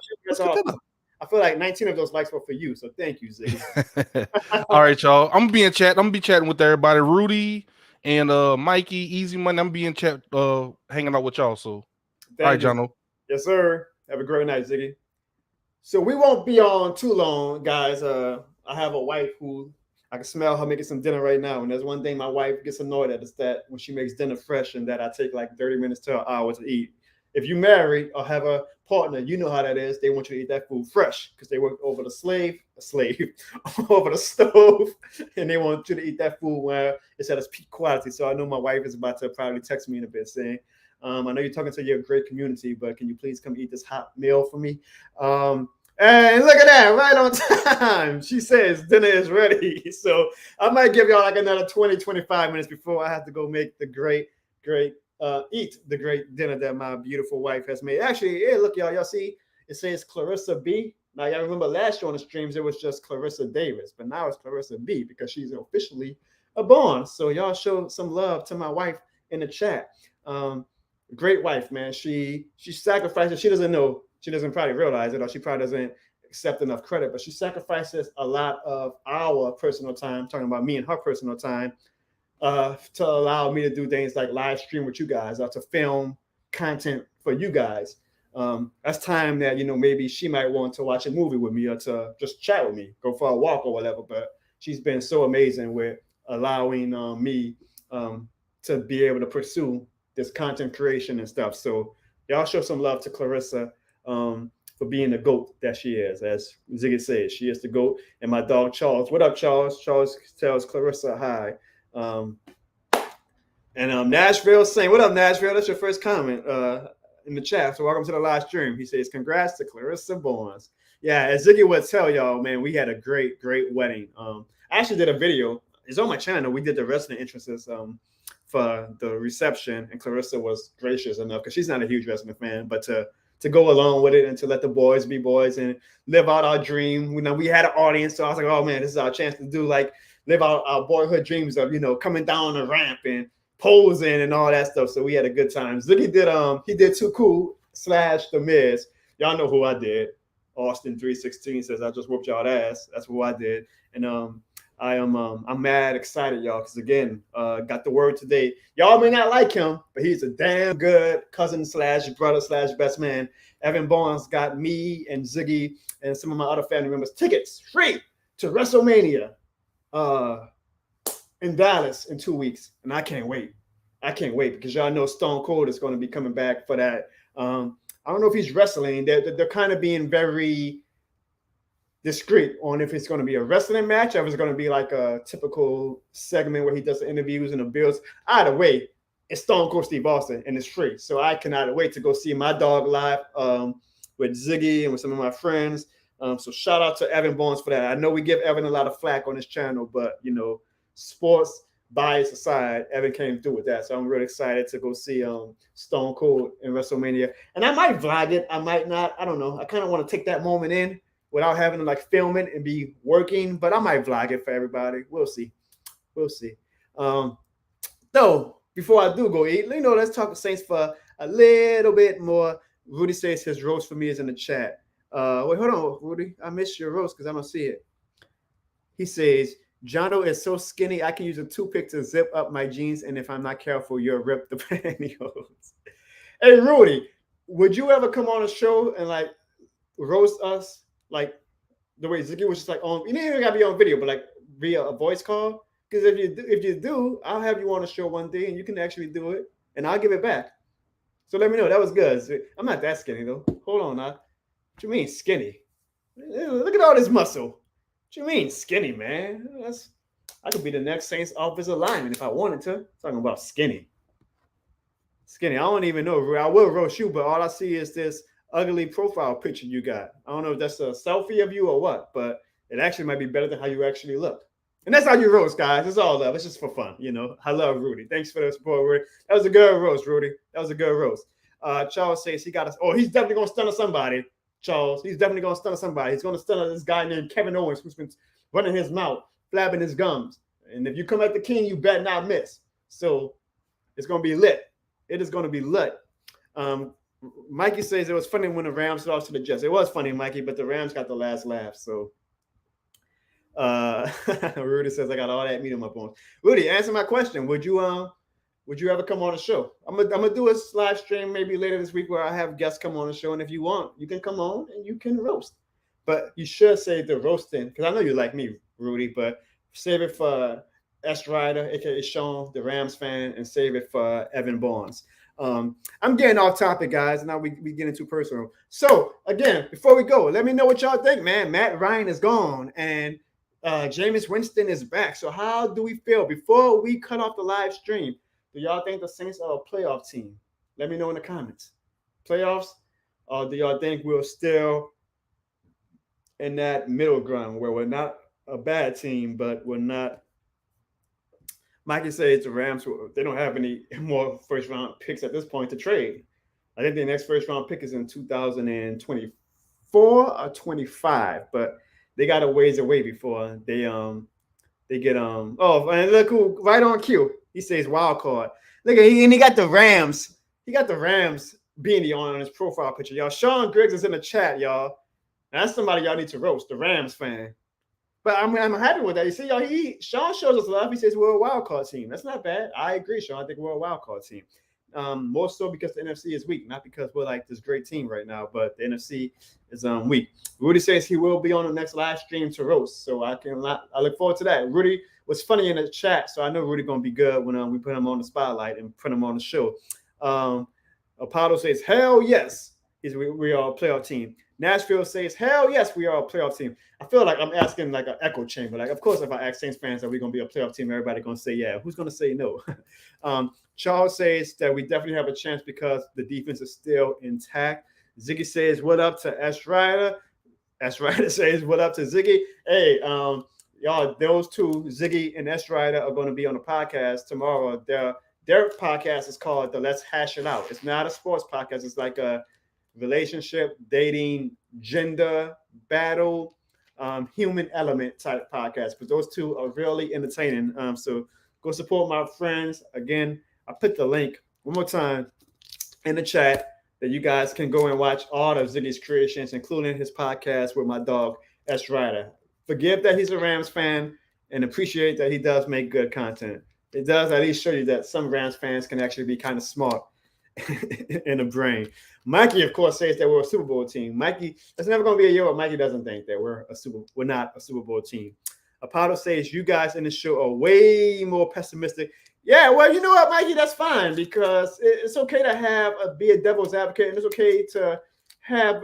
I feel like 19 of those likes were for you, so thank you, Ziggy. All right, y'all. I'm gonna be in chat. I'm gonna be chatting with everybody. Rudy and Mikey, Easy Money. I'm gonna be in chat, hanging out with y'all. So, all right, Jono. Yes, sir. Have a great night, Ziggy. So we won't be on too long, guys. I have a wife who I can smell her making some dinner right now. And there's one thing my wife gets annoyed at is that when she makes dinner fresh and that I take like 30 minutes to an hour to eat. If you marry or have a partner, you know how that is. They want you to eat that food fresh because they work over the over the stove, and they want you to eat that food where it's at its peak quality. So I know my wife is about to probably text me in a bit saying, I know you're talking to your great community, but can you please come eat this hot meal for me? And look at that, right on time. She says dinner is ready. So I might give y'all like another 20, 25 minutes before I have to go make the great eat the great dinner that my beautiful wife has made. Actually, yeah, look, y'all see, it says Clarissa B. Now, y'all remember last year on the streams, it was just Clarissa Davis, but now it's Clarissa B because she's officially a Bond. So y'all show some love to my wife in the chat. Great wife, man. She sacrifices. She doesn't know. She doesn't probably realize it, or she probably doesn't accept enough credit, but she sacrifices a lot of our personal time, talking about me and her personal time, to allow me to do things like live stream with you guys or to film content for you guys. That's time that, maybe she might want to watch a movie with me or to just chat with me, go for a walk or whatever. But she's been so amazing with allowing me to be able to pursue this content creation and stuff. So y'all show some love to Clarissa for being the GOAT that she is. As Ziggy says, she is the GOAT. And my dog, Charles. What up, Charles? Charles tells Clarissa hi. Nashville saying, what up, Nashville? That's your first comment in the chat. So welcome to the live stream. He says, congrats to Clarissa Barnes. Yeah, as Ziggy would tell y'all, man, we had a great wedding. I actually did a video. It's on my channel. We did the wrestling entrances for the reception, and Clarissa was gracious enough because she's not a huge wrestling fan, but to go along with it and to let the boys be boys and live out our dream. We had an audience, so I was like, oh man, this is our chance to do live out our boyhood dreams of coming down the ramp and posing and all that stuff. So we had a good time. Ziggy did Too Cool / The Miz. Y'all know who I did. Austin 316 says I just whooped y'all ass. That's who I did. And I'm mad excited, y'all, because again, got the word today. Y'all may not like him, but he's a damn good cousin / brother / best man. Evan Barnes got me and Ziggy and some of my other family members tickets free to WrestleMania in Dallas in 2 weeks. And I can't wait. Because y'all know Stone Cold is going to be coming back for that. I don't know if he's wrestling. They're kind of being very discreet on if it's going to be a wrestling match or if it's going to be like a typical segment where he does the interviews and the builds. Either way, it's Stone Cold Steve Austin and it's free. So I cannot wait to go see my dog live with Ziggy and with some of my friends. So shout out to Evan Barnes for that. I know we give Evan a lot of flack on his channel, but sports bias aside, Evan came through with that. So I'm really excited to go see Stone Cold in WrestleMania. And I might vlog it. I might not. I don't know. I kind of want to take that moment in without having to film it and be working, but I might vlog it for everybody. We'll see. So before I do go eat, let's talk to Saints for a little bit more. Rudy says his roast for me is in the chat. Wait, hold on, Rudy. I missed your roast because I don't see it. He says, Jono is so skinny, I can use a toothpick to zip up my jeans, and if I'm not careful, you'll rip the pantyhose. Hey, Rudy, would you ever come on a show and roast us like the way Ziggy was just on? You didn't even gotta be on video, but via a voice call. Because if you do, I'll have you on a show one day and you can actually do it, and I'll give it back. So let me know. That was good. I'm not that skinny though. Hold on now. What you mean skinny? Look at all this muscle. What you mean skinny, man? I could be the next Saints offensive lineman if I wanted to. Talking about skinny. Skinny. I don't even know. I will roast you, but all I see is this ugly profile picture you got. I don't know if that's a selfie of you or what, but it actually might be better than how you actually look. And that's how you roast, guys. It's all love. It's just for fun, I love Rudy. Thanks for the support, Rudy. That was a good roast, Rudy. That was a good roast. Charles says he got us. Oh, he's definitely going to stun somebody. Charles, he's definitely going to stun somebody. He's going to stun this guy named Kevin Owens, who's been running his mouth, flapping his gums. And if you come at the king, you bet not miss. So it's going to be lit. It is going to be lit. Mikey says it was funny when the Rams lost to the Jets. It was funny, Mikey, but the Rams got the last laugh. So Rudy says I got all that meat on my bones. Rudy, answer my question. Would you ever come on a show? I'm gonna do a live stream maybe later this week where I have guests come on the show, and if you want, you can come on and you can roast. but you should save the roasting because I know you like me, Rudy, but save it for S. Ryder, aka Sean, the Rams fan, and save it for Evan Barnes. I'm getting off topic, guys. Now we getting too personal. So again, before we go, let me know what y'all think, man. Matt Ryan is gone and Jameis Winston is back. So how do we feel before we cut off the live stream? Do y'all think the Saints are a playoff team? Let me know in the comments. Playoffs, or do y'all think we're still in that middle ground where we're not a bad team, but we're not? Mikey says the Rams, they don't have any more first round picks at this point to trade. I think the next first round pick is in 2024 or 25, but they got a ways away before they get oh, and look who right on cue. He says wild card. Look at he got the Rams. He got the Rams beanie on his profile picture. Y'all, Sean Griggs is in the chat, y'all. That's somebody y'all need to roast, the Rams fan. But I'm happy with that. You see, y'all, Sean shows us love. He says we're a wild card team. That's not bad. I agree, Sean. I think we're a wild card team. More so because the NFC is weak, not because we're like this great team right now, but the NFC is weak. Rudy says he will be on the next live stream to roast, so I look forward to that. Rudy was funny in the chat, so I know Rudy gonna be good when we put him on the spotlight and put him on the show. Apollo says hell yes, we are a playoff team. Nashville says hell yes, we are a playoff team. I feel like I'm asking like an echo chamber. Like, of course, if I ask Saints fans, are we gonna be a playoff team? Everybody gonna say yeah. Who's gonna say no? Charles says that we definitely have a chance because the defense is still intact. Ziggy says, what up to S. Ryder? S. Ryder says, what up to Ziggy? Hey, y'all, those two, Ziggy and S. Ryder, are going to be on the podcast tomorrow. Their podcast is called the Let's Hash It Out. It's not a sports podcast. It's like a relationship, dating, gender, battle, human element type podcast. But those two are really entertaining. So go support my friends. Again, I put the link one more time in the chat that you guys can go and watch all of Ziggy's creations, including his podcast with my dog, S. Ryder. Forgive that he's a Rams fan and appreciate that he does make good content. It does at least show you that some Rams fans can actually be kind of smart in the brain. Mikey, of course, says that we're a Super Bowl team. Mikey, there's never going to be a year where Mikey doesn't think that we're not a Super Bowl team. Apollo says you guys in the show are way more pessimistic. Yeah, well, you know what, Mikey, that's fine because it's okay to be a devil's advocate, and it's okay to have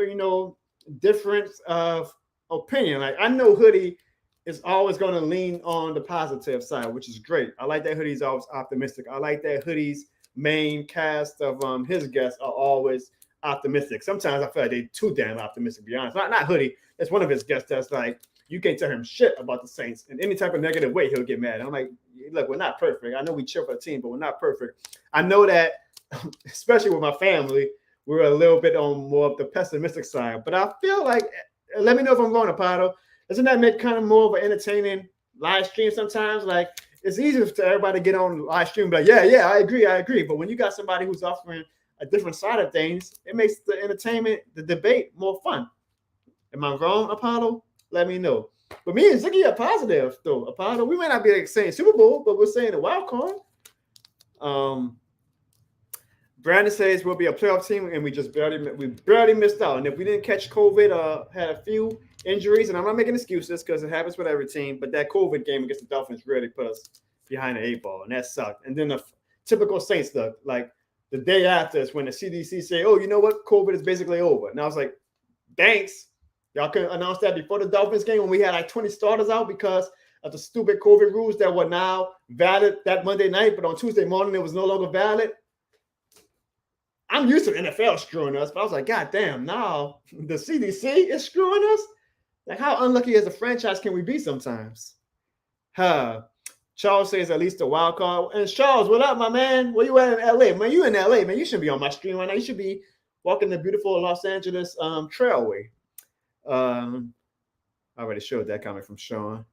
difference of opinion. Like I know Hoodie is always going to lean on the positive side, which is great. I like that Hoodie's always optimistic. I like that Hoodie's main cast of his guests are always optimistic. Sometimes I feel like they're too damn optimistic, to be honest. Not Hoodie. It's one of his guests that's like, you can't tell him shit about the Saints in any type of negative way. He'll get mad. I'm like, look, we're not perfect. I know we cheer for the team, but we're not perfect. I know that, especially with my family, we're a little bit on more of the pessimistic side. But I feel like, let me know if I'm wrong, Apollo. Doesn't that make kind of more of an entertaining live stream sometimes? Like, it's easy for everybody to get on live stream, but yeah, I agree. But when you got somebody who's offering a different side of things, it makes the entertainment, the debate more fun. Am I wrong, Apollo? Let me know. But me and Ziggy are positive, though. Apollo, we might not be saying Super Bowl, but we're saying a wild card. Brandon says we'll be a playoff team, and we barely missed out. And if we didn't catch COVID or had a few injuries, and I'm not making excuses because it happens with every team, but that COVID game against the Dolphins really put us behind the 8 ball, and that sucked. And then the typical Saints stuff, like the day after is when the CDC say, oh, you know what, COVID is basically over. And I was like, thanks. Y'all could announce that before the Dolphins game when we had like 20 starters out because of the stupid COVID rules that were now valid that Monday night, but on Tuesday morning it was no longer valid. I'm used to the NFL screwing us, but I was like, God damn, now the CDC is screwing us? Like, how unlucky as a franchise can we be sometimes? Charles says at least a wild card. And Charles, what up, my man? Where you at in LA? Man, you in LA, man. You should be on my stream right now. You should be walking the beautiful Los Angeles trailway. I already showed that comment from Sean.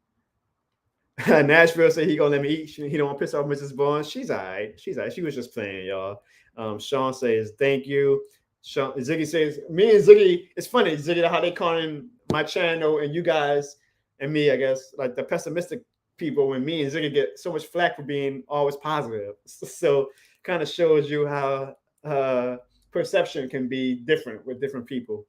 Nashville said he gonna let me eat. He don't want to piss off Mrs. Barnes. She's all right. She was just playing, y'all. Sean says thank you. Ziggy says me and Ziggy. It's funny, Ziggy, how they calling my channel and you guys and me, I guess, like the pessimistic people. When me and Ziggy get so much flack for being always positive, so kind of shows you how perception can be different with different people.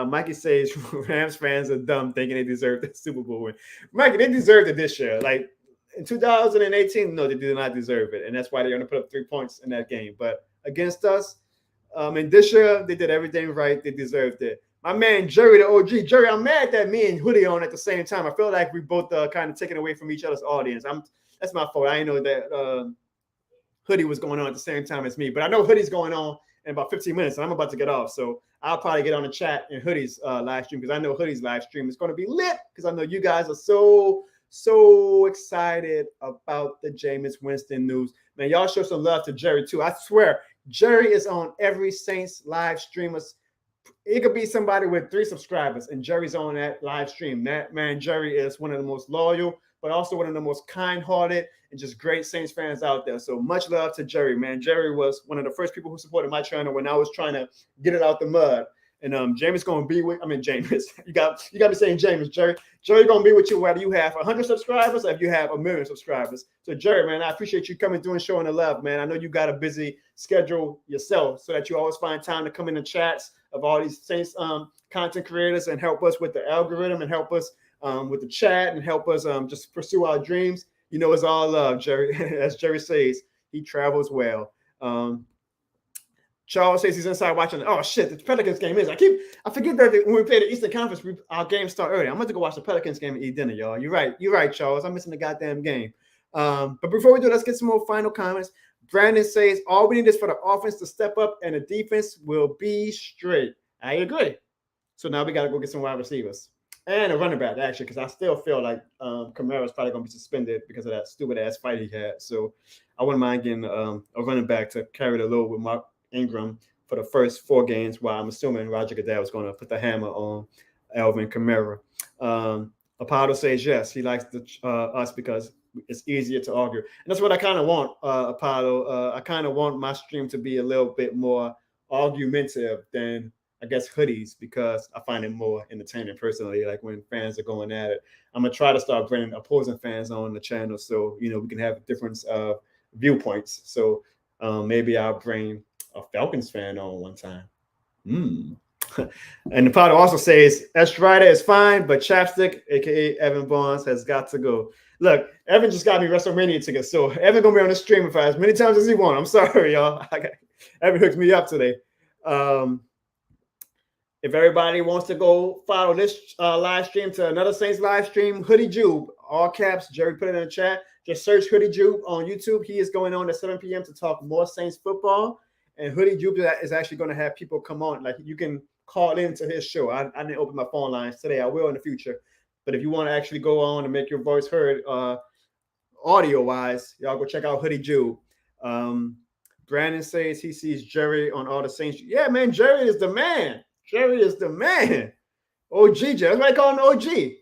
Mikey says Rams fans are dumb thinking they deserve the Super Bowl win. Mikey, they deserved it this year. Like in 2018, no, they did not deserve it. And that's why they're going to put up 3 points in that game. But against us, and this year, they did everything right. They deserved it. My man, Jerry, the OG. Jerry, I'm mad that me and Hoodie on at the same time. I feel like we both kind of taken away from each other's audience. That's my fault. I didn't know that Hoodie was going on at the same time as me. But I know Hoodie's going on in about 15 minutes, and I'm about to get off. So I'll probably get on the chat in Hoodie's live stream because I know Hoodie's live stream is going to be lit because I know you guys are so excited about the Jameis Winston news. Man, y'all show some love to Jerry, too. I swear, Jerry is on every Saints live stream. It could be somebody with 3 subscribers, and Jerry's on that live stream. That man, Jerry is one of the most loyal, but also one of the most kind-hearted and just great Saints fans out there. So much love to Jerry, man. Jerry was one of the first people who supported my channel when I was trying to get it out the mud. And Jameis gonna be with. I mean, Jameis. You got me saying Jameis, Jerry. Jerry gonna be with you whether you have 100 subscribers or if you have 1 million subscribers. So Jerry, man, I appreciate you coming through and showing the love, man. I know you got a busy schedule yourself, so that you always find time to come in the chats of all these Saints content creators and help us with the algorithm and help us with the chat and help us just pursue our dreams. You know, it's all love, Jerry. As Jerry says, he travels well. Charles says he's inside watching. Oh shit, the Pelicans game is. I forget that when we play the Eastern Conference, our games start early. I'm going to go watch the Pelicans game and eat dinner, y'all. You're right, Charles. I'm missing the goddamn game. But before we do, let's get some more final comments. Brandon says all we need is for the offense to step up and the defense will be straight. I agree. So now we got to go get some wide receivers and a running back, actually, because I still feel like Kamara's probably going to be suspended because of that stupid ass fight he had. So I wouldn't mind getting a running back to carry the load with Mark Ingram for the first 4 games, while I'm assuming Roger Goodell was going to put the hammer on Alvin Kamara. Apollo says yes, he likes us because it's easier to argue. And that's what I kind of want, Apollo. I kind of want my stream to be a little bit more argumentative than, I guess, Hoodies, because I find it more entertaining personally, like when fans are going at it. I'm going to try to start bringing opposing fans on the channel so, you know, we can have a difference of viewpoints. So maybe I'll bring a Falcons fan on one time. And the pod also says Estrada is fine, but Chapstick, aka Evan Barnes, has got to go. Look, Evan just got me WrestleMania tickets, so Evan gonna be on the stream for as many times as he wants. I'm sorry, y'all. Evan hooked me up today. If everybody wants to go follow this live stream to another Saints live stream, Hoodie Jube, all caps, Jerry put it in the chat. Just search Hoodie Jube on YouTube. He is going on at 7 p.m. to talk more Saints football. And Hoodie Jube is actually going to have people come on. Like, you can call into his show. I didn't open my phone lines today. I will in the future. But if you want to actually go on and make your voice heard audio-wise, y'all go check out Hoodie Jube. Brandon says he sees Jerry on all the Saints. Yeah, man, Jerry is the man. Jerry is the man. OG Jerry. That's why I call him OG.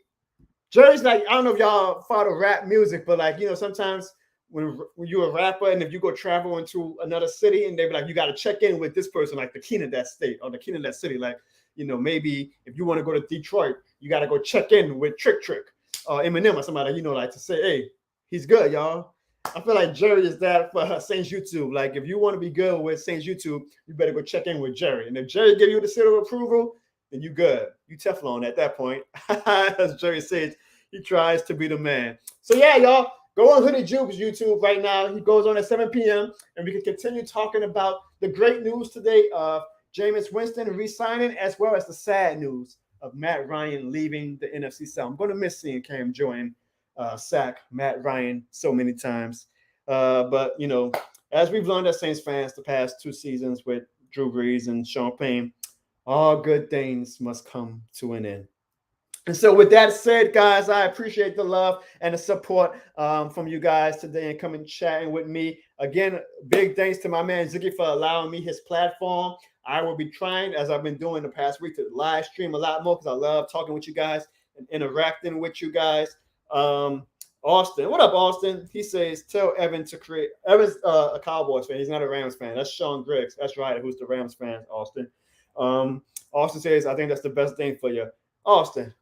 Jerry's like, I don't know if y'all follow rap music, but like, you know, sometimes when you're a rapper and if you go travel into another city and they be like, you got to check in with this person, like the king of that state or the king of that city. Like, you know, maybe if you want to go to Detroit, you got to go check in with Trick or Eminem or somebody, you know, like to say, hey, he's good, y'all. I feel like Jerry is that for Saints YouTube. Like, if you want to be good with Saints YouTube, you better go check in with Jerry. And if Jerry give you the seal of approval, then you good. You Teflon at that point. As Jerry says, he tries to be the man. So yeah, y'all, go on Hoodie Jube's YouTube right now. He goes on at 7 p.m. and we can continue talking about the great news today of Jameis Winston re-signing, as well as the sad news of Matt Ryan leaving the NFC South. I'm going to miss seeing Cam Jordan sack Matt Ryan so many times. But, you know, as we've learned as Saints fans the past 2 seasons with Drew Brees and Sean Payne, all good things must come to an end. And so with that said, guys, I appreciate the love and the support from you guys today and coming chatting with me. Again, big thanks to my man Ziggy for allowing me his platform. I will be trying, as I've been doing the past week, to live stream a lot more because I love talking with you guys and interacting with you guys. Austin, what up, Austin? He says, tell Evan to create. Evan's a Cowboys fan. He's not a Rams fan. That's Sean Griggs. That's right. Who's the Rams fan, Austin? Austin says, I think that's the best thing for you. Austin,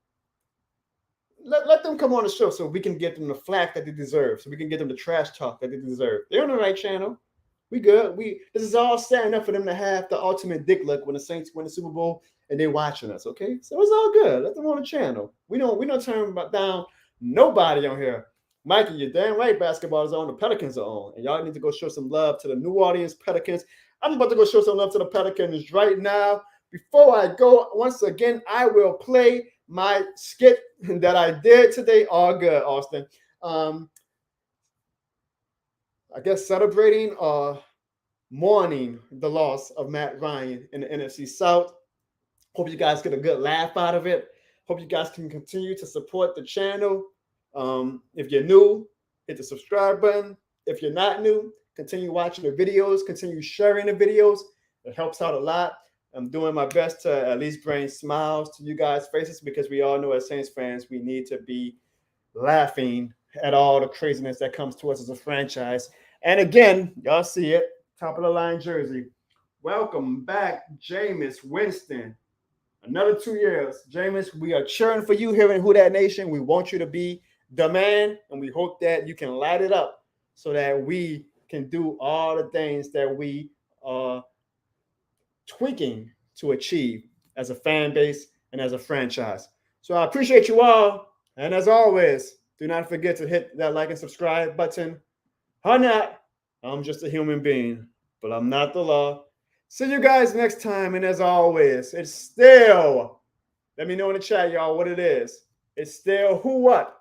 let them come on the show so we can get them the flack that they deserve, so we can get them the trash talk that they deserve. They're on the right channel. We good. This is all setting up for them to have the ultimate dick look when the Saints win the Super Bowl and they're watching us. Okay, so it's all good. Let them on the channel. We don't turn down nobody on here. Mikey, you're damn right. Basketball is on. The Pelicans are on, and y'all need to go show some love to the New Orleans Pelicans. I'm about to go show some love to the Pelicans right now. Before I go, once again, I will play my skit that I did today. All good, Austin. I guess celebrating or mourning the loss of Matt Ryan in the NFC South. Hope you guys get a good laugh out of it. Hope you guys can continue to support the channel. If you're new, hit the subscribe button. If you're not new, continue watching the videos, continue sharing the videos. It helps out a lot. I'm doing my best to at least bring smiles to you guys' faces because we all know as Saints fans, we need to be laughing at all the craziness that comes to us as a franchise. And again, y'all see it, top of the line jersey. Welcome back, Jameis Winston. Another 2 years. Jameis, we are cheering for you here in Who Dat Nation. We want you to be the man, and we hope that you can light it up so that we can do all the things that we are tweaking to achieve as a fan base and as a franchise. So I appreciate you all. And as always, do not forget to hit that like and subscribe button. Or not, I'm just a human being, but I'm not the law. See you guys next time. And as always, it's still, let me know in the chat, y'all, what it is. It's still who what?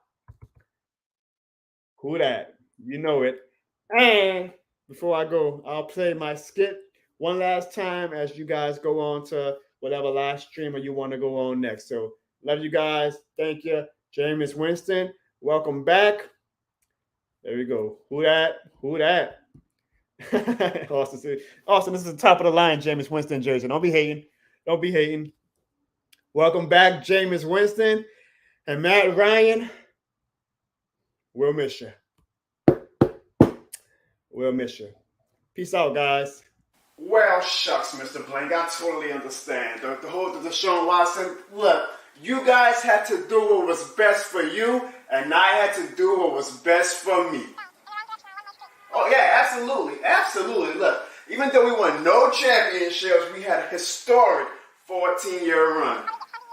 Who that? You know it. And before I go, I'll play my skit one last time as you guys go on to whatever live streamer you want to go on next. So love you guys. Thank you. Jameis Winston, welcome back. There we go. Who that? Who that? Austin, this is the top of the line, Jameis Winston jersey. Don't be hating. Don't be hating. Welcome back, Jameis Winston. And Matt Ryan, we'll miss you. We'll miss you. Peace out, guys. Well, shucks, Mr. Blank. I totally understand. The whole Deshaun Watson, look, you guys had to do what was best for you, and I had to do what was best for me. Oh, yeah, absolutely. Absolutely. Look, even though we won no championships, we had a historic 14-year run.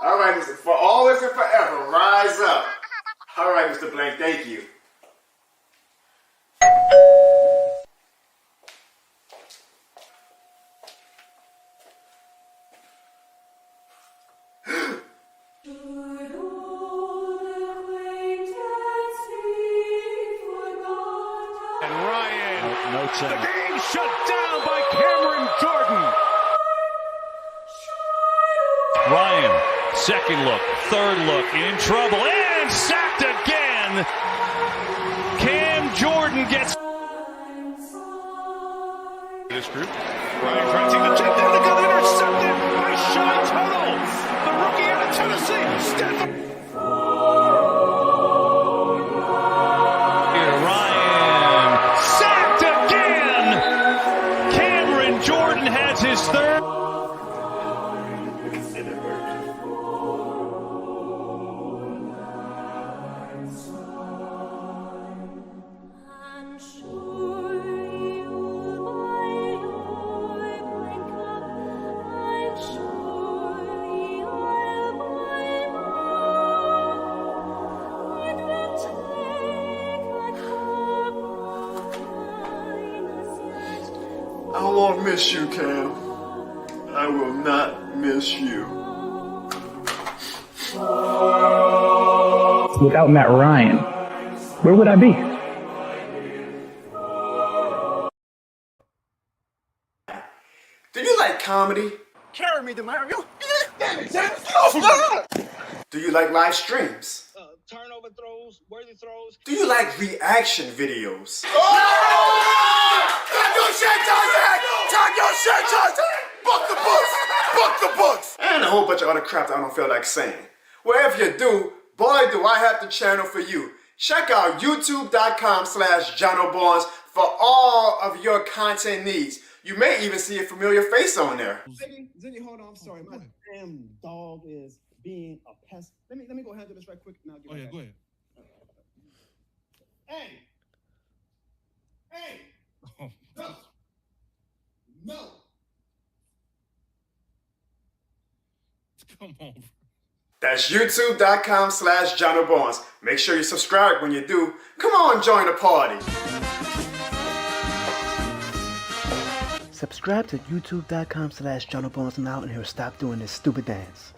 All right, Mr. For always and forever, rise up. All right, Mr. Blank, thank you. The game shut down by Cameron Jordan. Ryan, second look, third look, in trouble, and sacked again. Cam Jordan gets this group. Ryan granting the check down, got intercepted by Sean Tuttle, the rookie out of Tennessee. Stephen. Jordan has his third. I won't miss you, Cam. I will not miss you. Without Matt Ryan, where would I be? Do you like comedy? Carry me to my review. Do you like live streams? Turnover throws, worthy throws. Do you like reaction videos? Talk your shit, Tarzan! Talk your shit, Tarzan! Book the books! Book the books! And a whole bunch of other crap that I don't feel like saying. Well, if you do, boy, do I have the channel for you. Check out youtube.com/JonoBarnes for all of your content needs. You may even see a familiar face on there. Zinni, hold on. I'm sorry. My damn dog is being a pest. Let me go handle this right quick. Now, Oh, yeah, go ahead. Hey! Hey! Oh. Look! Come on. That's youtube.com/JonoBarnes. Make sure you subscribe when you do. Come on, join the party. Subscribe to youtube.com/JonoBones now and he'll stop doing this stupid dance.